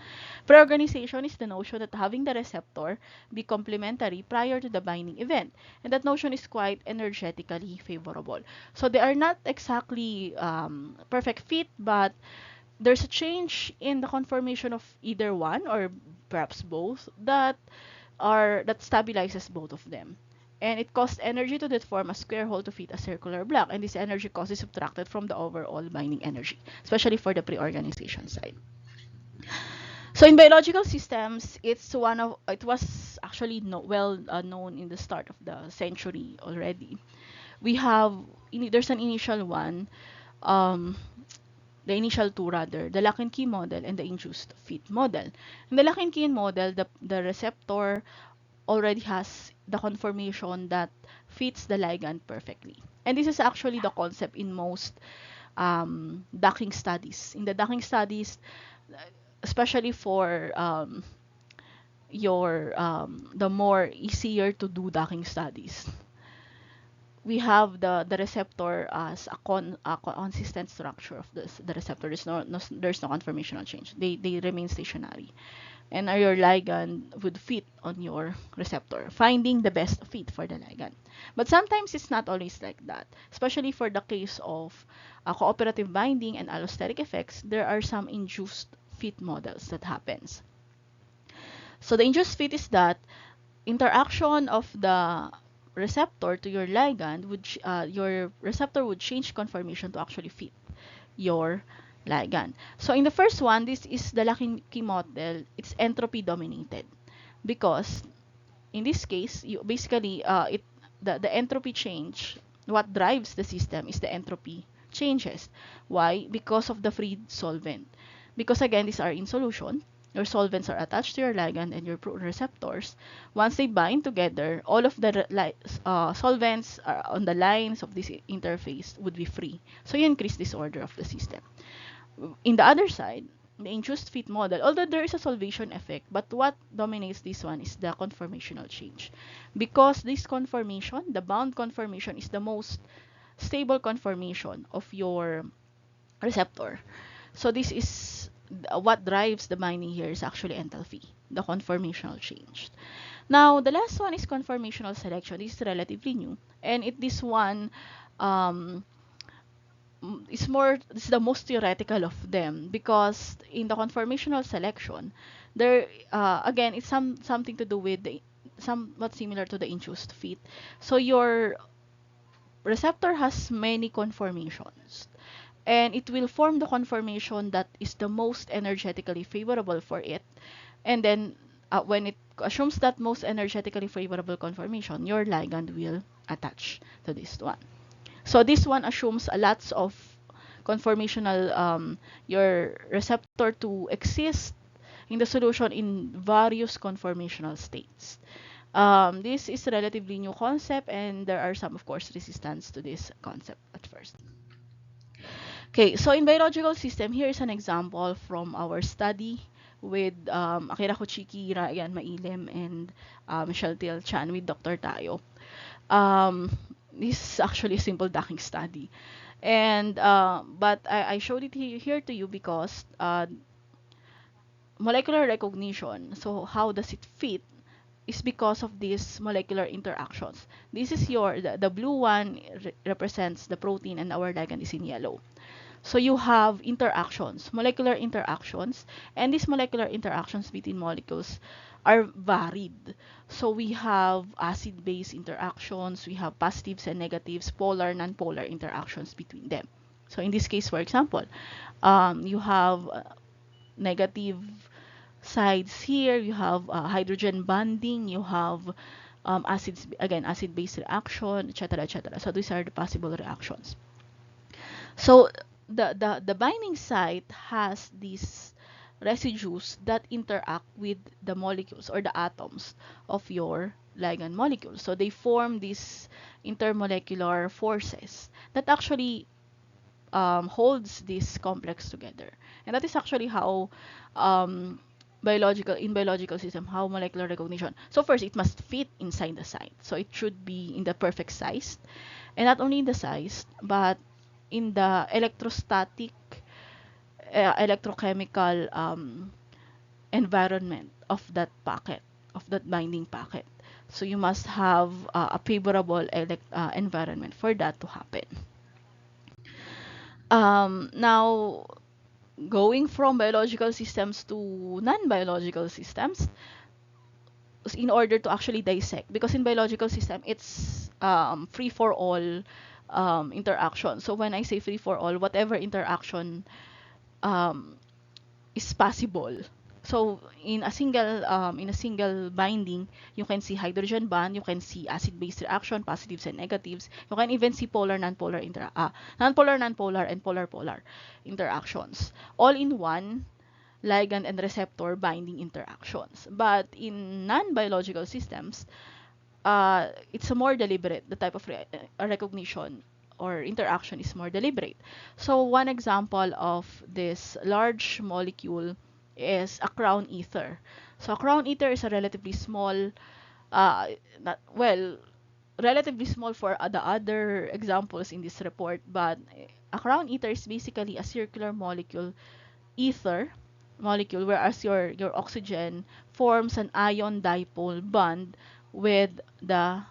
Pre-organization is the notion that having the receptor be complementary prior to the binding event, and that notion is quite energetically favorable. So they are not exactly perfect fit, but there's a change in the conformation of either one or perhaps both that stabilizes both of them. And it costs energy to deform a square hole to fit a circular block, and this energy cost is subtracted from the overall binding energy, especially for the pre-organization side. So in biological systems, it was actually well known in the start of the century already. We have there's an initial one, um, the initial two rather, the lock and key model and the induced fit model. In the lock and key model, the receptor already has the conformation that fits the ligand perfectly. And this is actually the concept in most docking studies. In the docking studies, especially for the more easier to do docking studies, we have the receptor as a consistent structure of the receptor. There's no conformational change. They remain stationary, and your ligand would fit on your receptor, finding the best fit for the ligand. But sometimes it's not always like that, especially for the case of cooperative binding and allosteric effects. There are some induced fit models that happens. So the induced fit is that interaction of the receptor to your ligand your receptor would change conformation to actually fit your ligand. So in the first one, this is the Lakin-Key model. It's entropy dominated because in this case, you basically the entropy change. What drives the system is the entropy changes. Why? Because of the freed solvent. Because again, these are in solution. Your solvents are attached to your ligand and your receptors. Once they bind together, all of the solvents are on the lines of this interface would be free. So you increase disorder of the system. In the other side, the induced fit model, although there is a solvation effect, but what dominates this one is the conformational change. Because this conformation, the bound conformation, is the most stable conformation of your receptor. So this is what drives the binding here is actually enthalpy, the conformational change. Now, the last one is conformational selection. This is relatively new, and this one it's the most theoretical of them because in the conformational selection, there again it's something to do with somewhat similar to the induced fit. So your receptor has many conformations, and it will form the conformation that is the most energetically favorable for it, And then when it assumes that most energetically favorable conformation, your ligand will attach to this one. So this one assumes a lots of conformational your receptor to exist in the solution in various conformational states. This is a relatively new concept, and there are some, of course, resistance to this concept at first. Okay, so in biological system, here is an example from our study with Akira Kuchiki, Ryan Mailim, and Michelle Till Chan with Dr. Tayo. Um, this is actually a simple docking study. And but I showed it here to you because molecular recognition, so how does it fit, is because of these molecular interactions. This is the blue one represents the protein and our ligand is in yellow. So you have interactions, molecular interactions, and these molecular interactions between molecules are varied. So we have acid-base interactions, we have positives and negatives, polar, non-polar interactions between them. So in this case, for example, you have negative sides here, you have hydrogen bonding, you have acids, again, acid-base reaction, etc., etc. So these are the possible reactions. So the binding site has these residues that interact with the molecules or the atoms of your ligand molecule. So they form these intermolecular forces that actually holds this complex together. And that is actually how biological system, how molecular recognition. So first, it must fit inside the site. So it should be in the perfect size. And not only in the size, but in the electrostatic, electrochemical environment of that packet, of that binding packet. So you must have a favorable environment for that to happen. Now, going from biological systems to non-biological systems, in order to actually dissect, because in biological system it's free for all interaction. So when I say free for all, whatever interaction um, is possible. So in a single binding, you can see hydrogen bond, you can see acid-base reaction, positives and negatives. You can even see polar, non-polar, non-polar, and polar-polar interactions, all in one ligand and receptor binding interactions. But in non-biological systems, it's a more deliberate. The type of recognition or interaction is more deliberate. So one example of this large molecule is a crown ether. So a crown ether is a relatively small, uh, not, well, relatively small for the other examples in this report, but a crown ether is basically a circular ether molecule, whereas your oxygen forms an ion dipole bond with the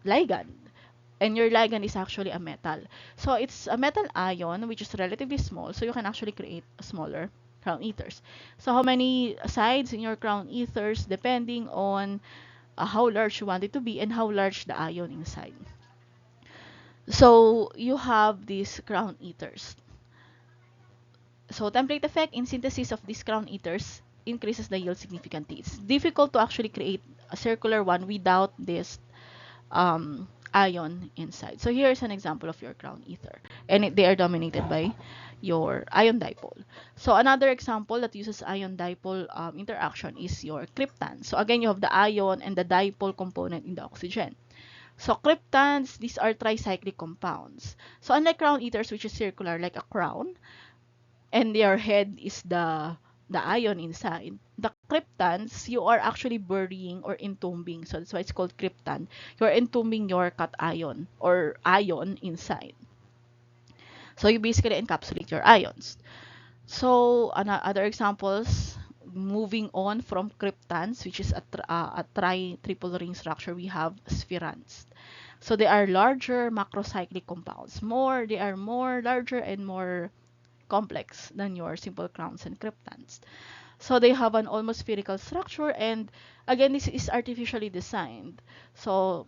ligand, and your ligand is actually a metal. So it's a metal ion which is relatively small, so you can actually create a smaller crown ethers. So how many sides in your crown ethers, depending on how large you want it to be and how large the ion inside. So you have these crown ethers. So template effect in synthesis of these crown ethers increases the yield significantly. It's difficult to actually create a circular one without this ion inside. So here's an example of your crown ether, and they are dominated by your ion dipole. So another example that uses ion dipole interaction is your cryptan. So again, you have the ion and the dipole component in the oxygen. So cryptans, these are tricyclic compounds. So unlike crown ethers, which is circular like a crown, and their head is the ion inside. The cryptans, you are actually burying or entombing. So that's why it's called cryptan. You're entombing your cation or ion inside. So you basically encapsulate your ions. So other examples, moving on from cryptans, which is a triple ring structure, we have spherans. So they are larger macrocyclic compounds. They are more larger and more complex than your simple crowns and cryptans. So they have an almost spherical structure, and again, this is artificially designed. So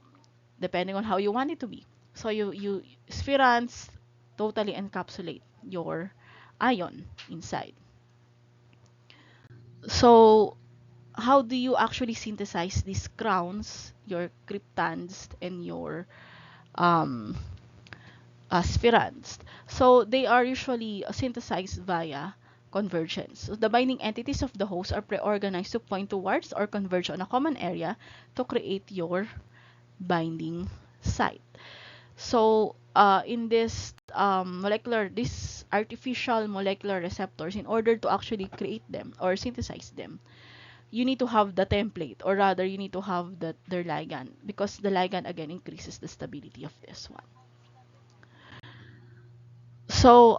depending on how you want it to be. So you spherans totally encapsulate your ion inside. So how do you actually synthesize these crowns, your cryptands, and your um, spherands? So they are usually synthesized via convergence. So the binding entities of the host are pre-organized to point towards or converge on a common area to create your binding site. So in this these artificial molecular receptors, in order to actually create them or synthesize them, you need to have the template, or rather you need to have their ligand, because the ligand again increases the stability of this one. So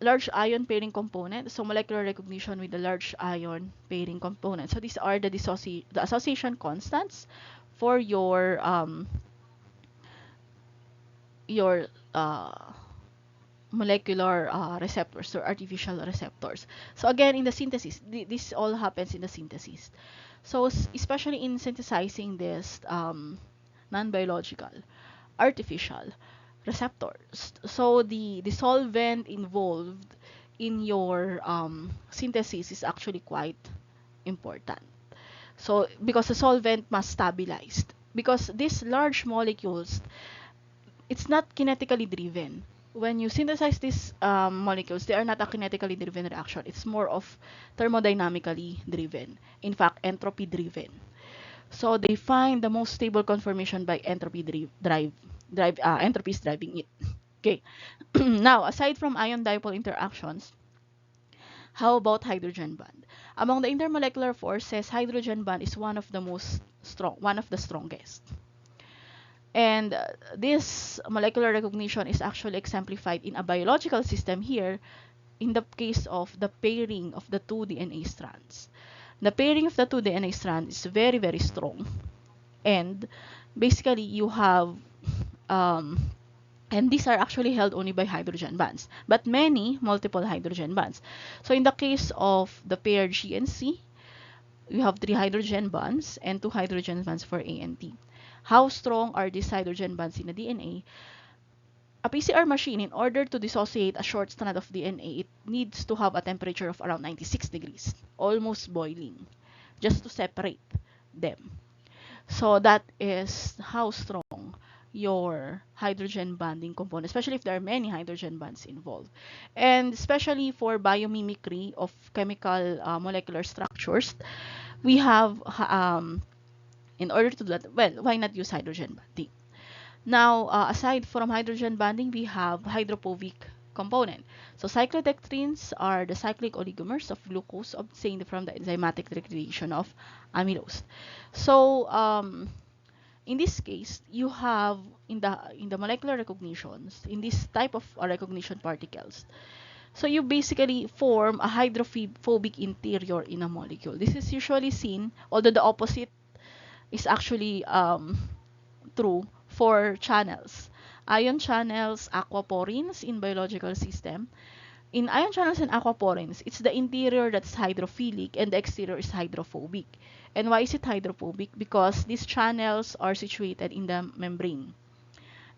large ion pairing component, so molecular recognition with the large ion pairing component. So these are the association constants for your molecular receptors or artificial receptors. So again, in the synthesis, this all happens in the synthesis. So especially in synthesizing this non-biological, artificial receptors. So the solvent involved in your synthesis is actually quite important. So because the solvent must stabilize, because these large molecules, it's not kinetically driven. When you synthesize these molecules, they are not a kinetically driven reaction. It's more of thermodynamically driven. In fact, entropy driven. So they find the most stable conformation by entropy entropy is driving it. Okay. Now, aside from ion dipole interactions, how about hydrogen bond? Among the intermolecular forces, hydrogen bond is one of the strongest. And this molecular recognition is actually exemplified in a biological system here in the case of the pairing of the two DNA strands. The pairing of the two DNA strands is very, very strong. And basically, you have, um, and these are actually held only by hydrogen bonds, but multiple hydrogen bonds. So in the case of the pair G and C, you have 3 hydrogen bonds and 2 hydrogen bonds for A and T. How strong are these hydrogen bonds in the DNA? A PCR machine, in order to dissociate a short strand of DNA, it needs to have a temperature of around 96 degrees, almost boiling, just to separate them. So that is how strong your hydrogen bonding component, especially if there are many hydrogen bonds involved. And especially for biomimicry of chemical molecular structures, we have, in order to do that, well, why not use hydrogen bonding? Now, aside from hydrogen bonding, we have hydrophobic component. So cyclodextrins are the cyclic oligomers of glucose obtained from the enzymatic degradation of amylose. So in this case, you have in the molecular recognitions, in this type of recognition particles, so you basically form a hydrophobic interior in a molecule. This is usually seen, although the opposite is actually true for channels. Ion channels, aquaporins in biological system. In ion channels and aquaporins, it's the interior that's hydrophilic and the exterior is hydrophobic. And why is it hydrophobic? Because these channels are situated in the membrane,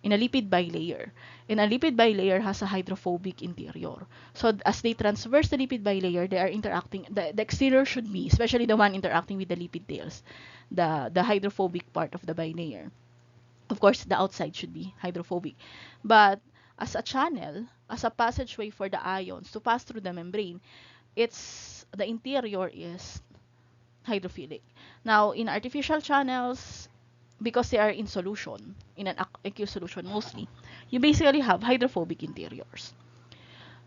in a lipid bilayer. And a lipid bilayer has a hydrophobic interior. So as they transverse the lipid bilayer, they are interacting, the exterior should be, especially the one interacting with the lipid tails, the hydrophobic part of the bilayer. Of course, the outside should be hydrophobic. But as a channel, as a passageway for the ions to pass through the membrane, the interior is hydrophilic. Now, in artificial channels, because they are in solution, in an aqueous solution mostly, you basically have hydrophobic interiors.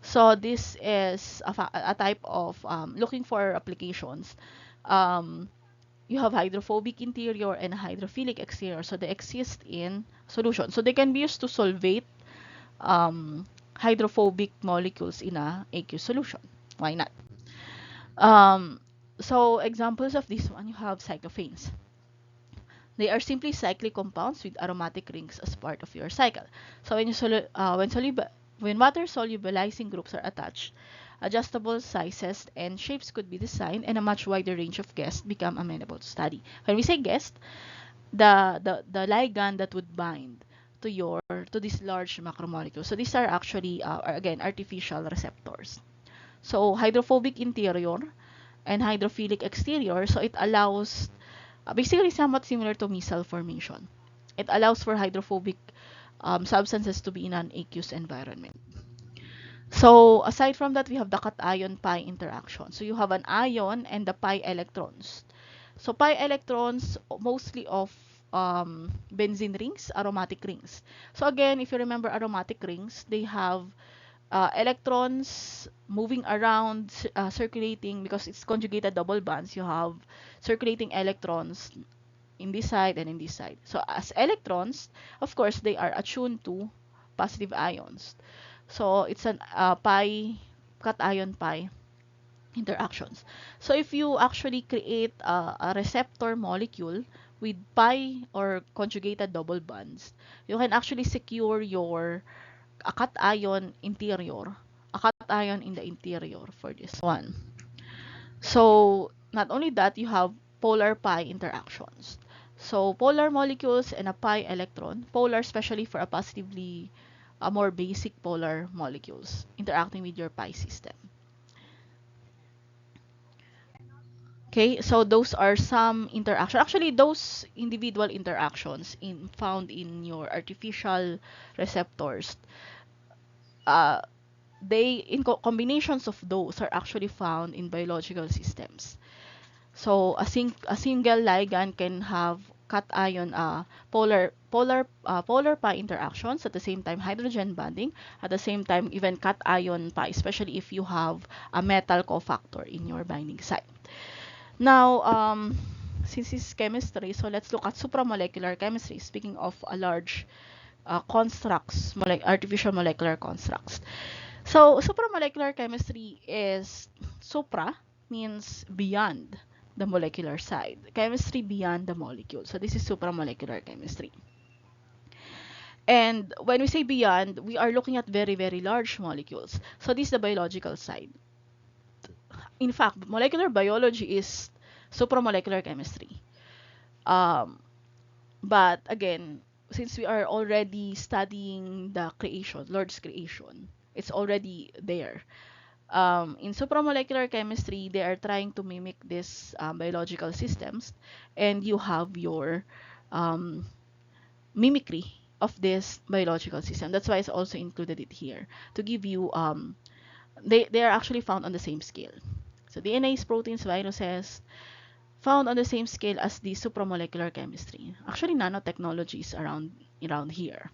So this is a type of, looking for applications. Um, you have hydrophobic interior and hydrophilic exterior, so they exist in solution. So they can be used to solvate hydrophobic molecules in a aqueous solution. Why not? Um, so examples of this one, you have cyclophanes. They are simply cyclic compounds with aromatic rings as part of your cycle. So when water solubilizing groups are attached, adjustable sizes and shapes could be designed, and a much wider range of guests become amenable to study. When we say guest, the ligand that would bind to this large macromolecule. So these are actually, are again, artificial receptors. So hydrophobic interior, and hydrophilic exterior. So it allows, basically somewhat similar to micelle formation. It allows for hydrophobic substances to be in an aqueous environment. So aside from that, we have the cation pi interaction. So you have an ion and the pi electrons. So pi electrons mostly of benzene rings, aromatic rings. So again, if you remember aromatic rings, they have electrons moving around, circulating, because it's conjugated double bonds. You have circulating electrons in this side and in this side. So as electrons, of course, they are attuned to positive ions. So it's an pi, cation pi interactions. So if you actually create a receptor molecule with pi or conjugated double bonds, you can actually secure your a cation interior, a cation in the interior for this one. So not only that, you have polar pi interactions. So polar molecules and a pi electron, polar especially for a positively more basic polar molecules interacting with your pi system. Okay, so those are some interaction. Actually, those individual interactions found in your artificial receptors, uh, combinations of those are actually found in biological systems. So a single ligand can have cation polar pi interactions, at the same time hydrogen bonding, at the same time even cation pi, especially if you have a metal cofactor in your binding site. Now, since it's chemistry, so let's look at supramolecular chemistry. Speaking of a large constructs, artificial molecular constructs. So, supramolecular chemistry is supra means beyond the molecular side. Chemistry beyond the molecule. So, this is supramolecular chemistry. And when we say beyond, we are looking at very, very large molecules. So, this is the biological side. In fact, molecular biology is supramolecular chemistry. Um, but again, since we are already studying the creation, Lord's creation, it's already there. In supramolecular chemistry, they are trying to mimic these biological systems, and you have your um, mimicry of this biological system. That's why it's also included it here to give you they are actually found on the same scale. So DNAs, proteins, viruses found on the same scale as the supramolecular chemistry. Actually, nanotechnology is around here.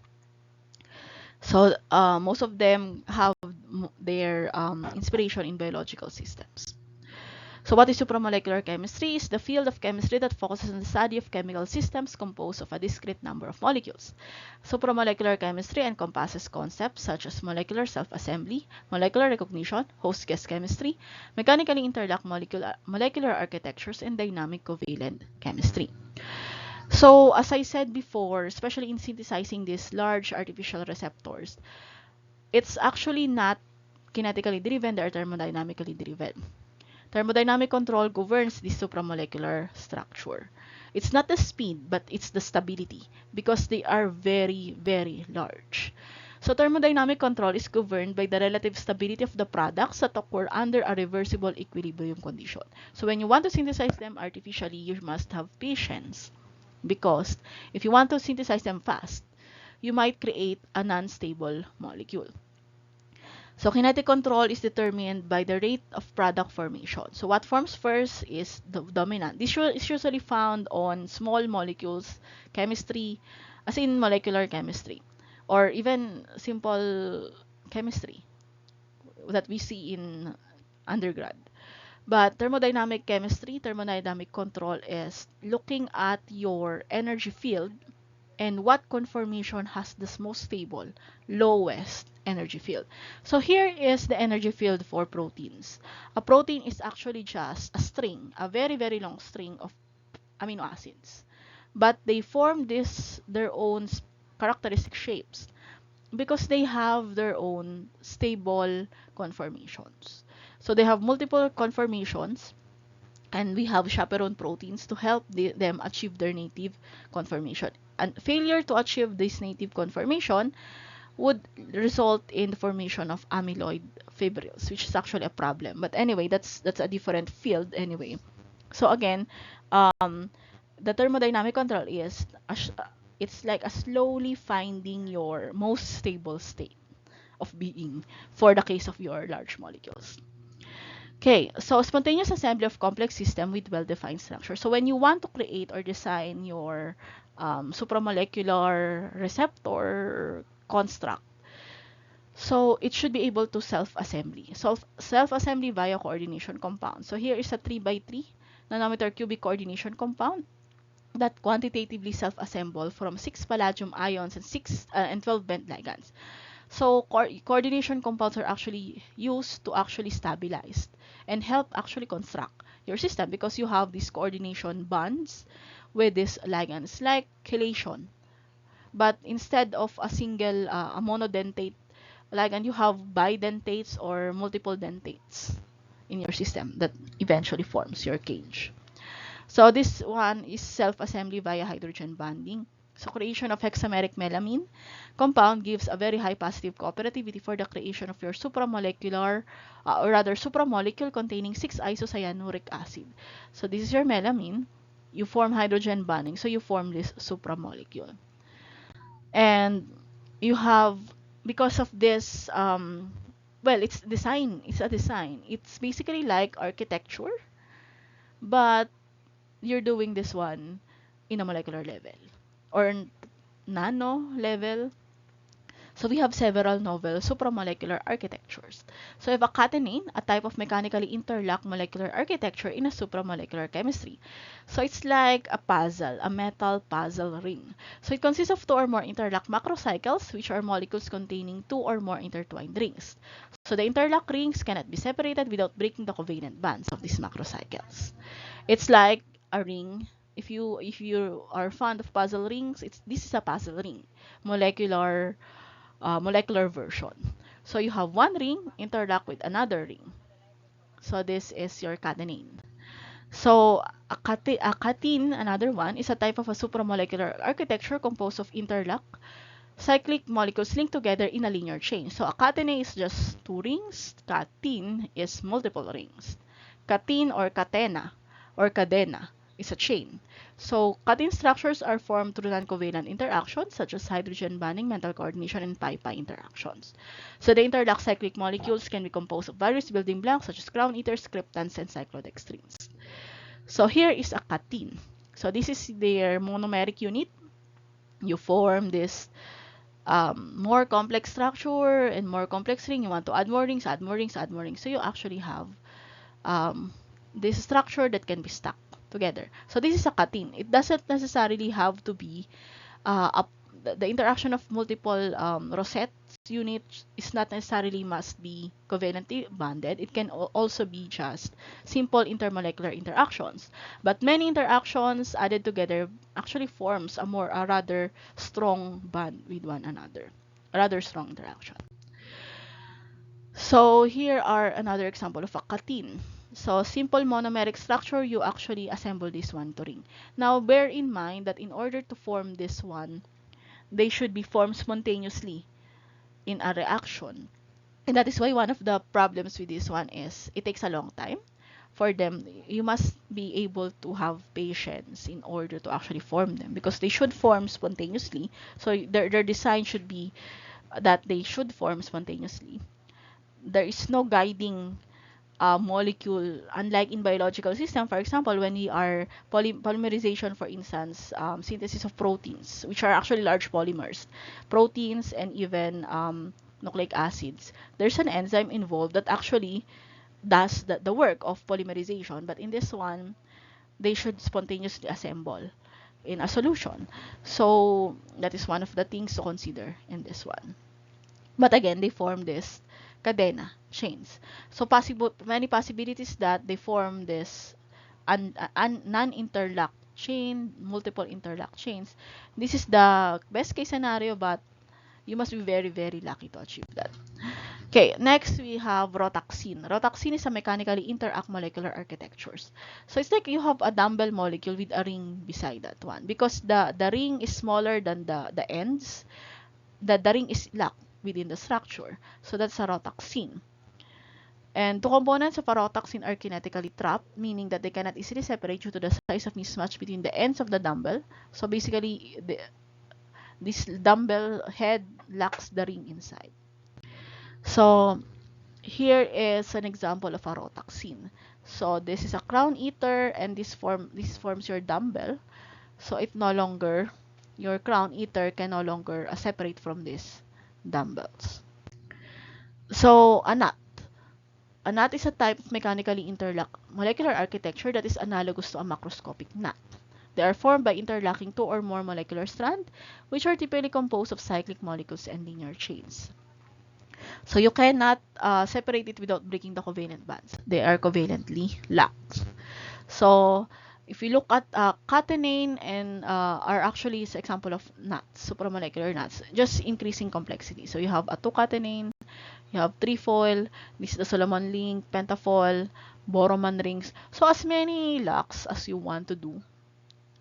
So most of them have their inspiration in biological systems. So what is supramolecular chemistry? Is the field of chemistry that focuses on the study of chemical systems composed of a discrete number of molecules. Supramolecular chemistry encompasses concepts such as molecular self-assembly, molecular recognition, host-guest chemistry, mechanically interlocked molecular architectures, and dynamic covalent chemistry. So as I said before, especially in synthesizing these large artificial receptors, it's actually not kinetically driven, they are thermodynamically driven. Thermodynamic control governs this supramolecular structure. It's not the speed, but it's the stability because they are very, very large. So thermodynamic control is governed by the relative stability of the products that occur under a reversible equilibrium condition. So when you want to synthesize them artificially, you must have patience because if you want to synthesize them fast, you might create a non-stable molecule. So kinetic control is determined by the rate of product formation. So what forms first is the dominant. This is usually found on small molecules chemistry, as in molecular chemistry, or even simple chemistry that we see in undergrad. But thermodynamic chemistry, thermodynamic control is looking at your energy field and what conformation has the most stable, lowest energy field. So here is the energy field for proteins. A protein is actually just a string, a very, very long string of amino acids. But they form their own characteristic shapes because they have their own stable conformations. So they have multiple conformations, and we have chaperone proteins to help them achieve their native conformation. And failure to achieve this native conformation would result in the formation of amyloid fibrils, which is actually a problem. But anyway, that's a different field anyway. So again, the thermodynamic control is it's like a slowly finding your most stable state of being for the case of your large molecules. Okay, so spontaneous assembly of complex system with well-defined structure. So when you want to create or design your supramolecular receptor construct, so it should be able to self-assembly. So self-assembly via coordination compound. So here is a 3 by 3 nanometer cubic coordination compound that quantitatively self-assemble from 6 palladium ions and 12 bent ligands. So coordination compounds are actually used to actually stabilize and help actually construct your system because you have these coordination bonds with these ligands like chelation. But instead of a single a monodentate ligand, you have bidentates or multiple dentates in your system that eventually forms your cage. So this one is self-assembly via hydrogen bonding. So creation of hexameric melamine compound gives a very high positive cooperativity for the creation of your supramolecular, or rather supramolecule containing 6 isocyanuric acid. So this is your melamine. You form hydrogen bonding, so you form this supramolecule. And you have, because of this, well, it's design. It's a design. It's basically like architecture, but you're doing this one in a molecular level or nano level. So we have several novel supramolecular architectures. So we have a catenane, a type of mechanically interlocked molecular architecture in a supramolecular chemistry. So it's like a puzzle, a metal puzzle ring. So it consists of 2 or more interlocked macrocycles, which are molecules containing 2 or more intertwined rings. So the interlocked rings cannot be separated without breaking the covalent bonds of these macrocycles. It's like a ring. If you are fond of puzzle rings, this is a puzzle ring, molecular version. So you have one ring interlocked with another ring. So this is your catenane. So a catene, another one, is a type of a supramolecular architecture composed of interlocked cyclic molecules linked together in a linear chain. So a catenane is just 2 rings. Catene is multiple rings. Catene or catena or cadena is a chain. So catene structures are formed through non-covalent interactions such as hydrogen bonding, mental coordination, and pi-pi interactions. So the interlocked cyclic molecules can be composed of various building blocks such as crown eaters, cryptans, and cyclodextrins. So here is a catene. So this is their monomeric unit. You form this more complex structure and more complex ring. You want to add more rings, add more rings, add more rings. So you actually have this structure that can be stuck together. So this is a catene. It doesn't necessarily have to be the interaction of multiple rosettes units is not necessarily must be covalently bonded. It can also be just simple intermolecular interactions. But many interactions added together actually forms a rather strong bond with one another. A rather strong interaction. So here are another example of a catene. So simple monomeric structure, you actually assemble this one to ring. Now bear in mind that in order to form this one, they should be formed spontaneously in a reaction. And that is why one of the problems with this one is it takes a long time for them. You must be able to have patience in order to actually form them because they should form spontaneously. So their design should be that they should form spontaneously. There is no guiding molecule, unlike in biological system. For example, when we are polymerization, for instance, synthesis of proteins, which are actually large polymers, proteins and even nucleic acids, there's an enzyme involved that actually does the work of polymerization. But in this one, they should spontaneously assemble in a solution. So that is one of the things to consider in this one. But again, they form this cadena chains. So many possibilities that they form this non-interlocked chain, multiple interlocked chains. This is the best case scenario, but you must be very, very lucky to achieve that. Okay, next we have rotaxene. Rotaxene is a mechanically interact molecular architectures. So it's like you have a dumbbell molecule with a ring beside that one. Because the ring is smaller than the ends, the ring is locked. within the structure. So that's a rhotoxin. And two components of a rhotoxin are kinetically trapped, meaning that they cannot easily separate due to the size of mismatch between the ends of the dumbbell. So basically, this dumbbell head lacks the ring inside. So here is an example of a rhotoxin. So this is a crown eater, and this forms your dumbbell. So it no longer, your crown eater can no longer separate from these dumbbells. So a nut. A nut is a type of mechanically interlocked molecular architecture that is analogous to a macroscopic knot. They are formed by interlocking two or more molecular strands, which are typically composed of cyclic molecules and linear chains. So you cannot separate it without breaking the covalent bonds. They are covalently locked. So if you look at catenane and are actually an example of knots, supramolecular knots, just increasing complexity. So you have a 2-catenane, you have trefoil, this is the Solomon link, pentafoil, Boroman rings. So as many locks as you want to do,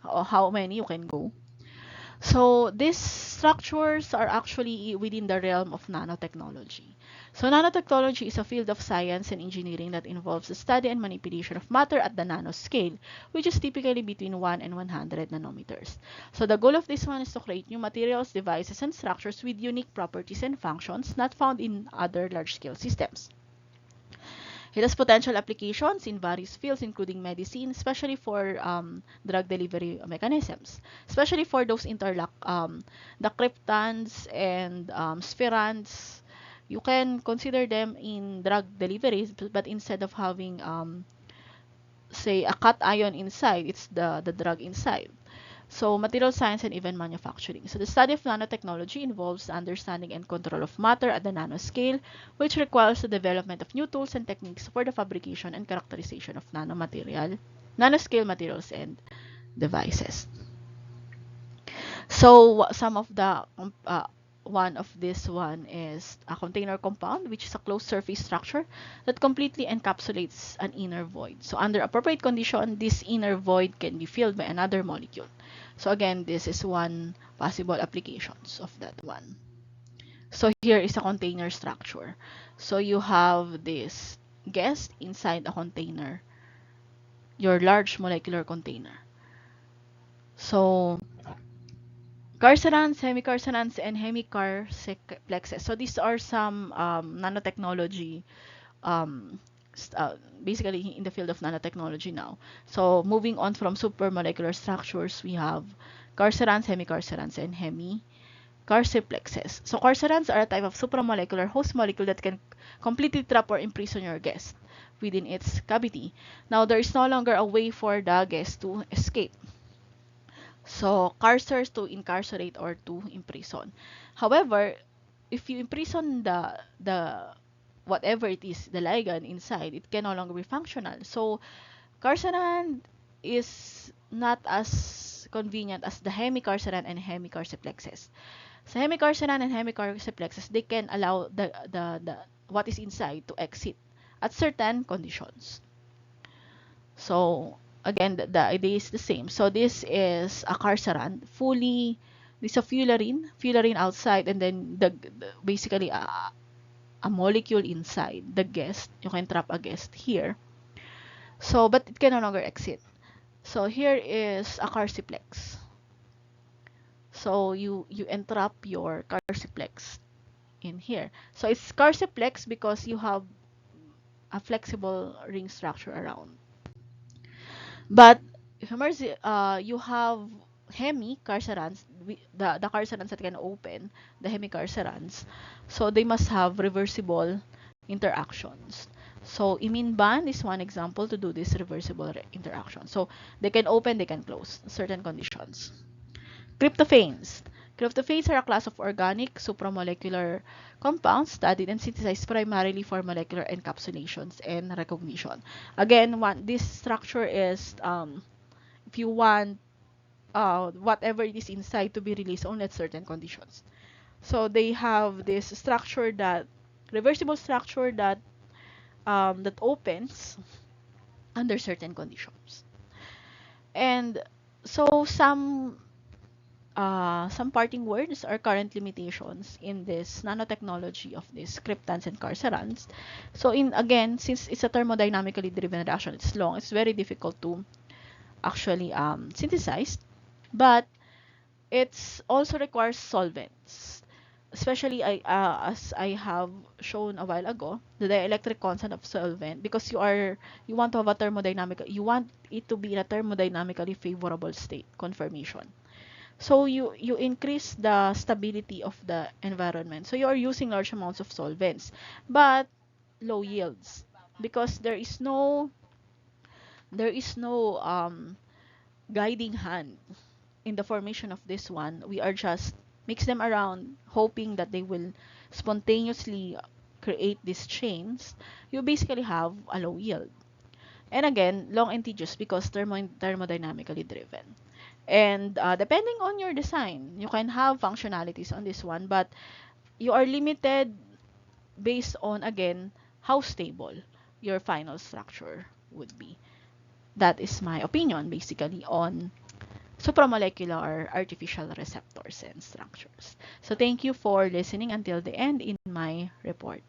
how many you can go. So these structures are actually within the realm of nanotechnology. So nanotechnology is a field of science and engineering that involves the study and manipulation of matter at the nanoscale, which is typically between 1 and 100 nanometers. So the goal of this one is to create new materials, devices, and structures with unique properties and functions not found in other large-scale systems. It has potential applications in various fields, including medicine, especially for drug delivery mechanisms, especially for those interlock, the cryptons and spherands. You can consider them in drug deliveries, but instead of having, say, a cation inside, it's the drug inside. So, material science and even manufacturing. So, the study of nanotechnology involves the understanding and control of matter at the nanoscale, which requires the development of new tools and techniques for the fabrication and characterization of nanoscale materials and devices. So, some of the one of this one is a container compound, which is a closed surface structure that completely encapsulates an inner void. So under appropriate condition, this inner void can be filled by another molecule. So again, this is one possible applications of that one. So here is a container structure. So you have this gas inside a container, your large molecular container. So carcerans, hemicarcerans, and hemicarceplexes. So these are some nanotechnology, um, basically in the field of nanotechnology now. So moving on from supermolecular structures, we have carcerans, hemicarcerans, and hemicarceplexes. So carcerans are a type of supramolecular host molecule that can completely trap or imprison your guest within its cavity. Now, there is no longer a way for the guest to escape. So, carcers to incarcerate or to imprison. However, if you imprison the whatever it is, the ligand inside, it can no longer be functional. So, carceran is not as convenient as the hemicarceran and hemicarceplexes. So, hemicarceran and hemicarceplexes, they can allow the what is inside to exit at certain conditions. So again, the idea is the same. So this is a carceran, this is a fullerene outside, and then basically a molecule inside the guest. You can trap a guest here. So, but it can no longer exit. So here is a carciplex. So you entrap your carciplex in here. So it's carciplex because you have a flexible ring structure around. But you have hemicarcerans, the carcerans that can open, the hemicarcerans. So they must have reversible interactions. So imine band is one example to do this reversible interaction. So they can open, they can close, certain conditions. Tryptophanes. Tryptophanes are a class of organic supramolecular compounds studied and synthesized primarily for molecular encapsulations and recognition. Again, this structure is, if you want whatever it is inside to be released only at certain conditions. So they have this structure that, reversible structure that opens under certain conditions. And so some some parting words or current limitations in this nanotechnology of these cryptans and carcerans. So again, since it's a thermodynamically driven reaction, it's long, it's very difficult to actually synthesize, but it's also requires solvents. Especially as I have shown a while ago, the dielectric constant of solvent, because you want to have a you want it to be in a thermodynamically favorable state conformation. So you increase the stability of the environment. So you are using large amounts of solvents, but low yields, because there is no guiding hand in the formation of this one. We are just mix them around, hoping that they will spontaneously create these chains. You basically have a low yield. And again, long and tedious because thermodynamically driven. And depending on your design, you can have functionalities on this one, but you are limited based on, again, how stable your final structure would be. That is my opinion, basically, on supramolecular artificial receptors and structures. So thank you for listening until the end in my report.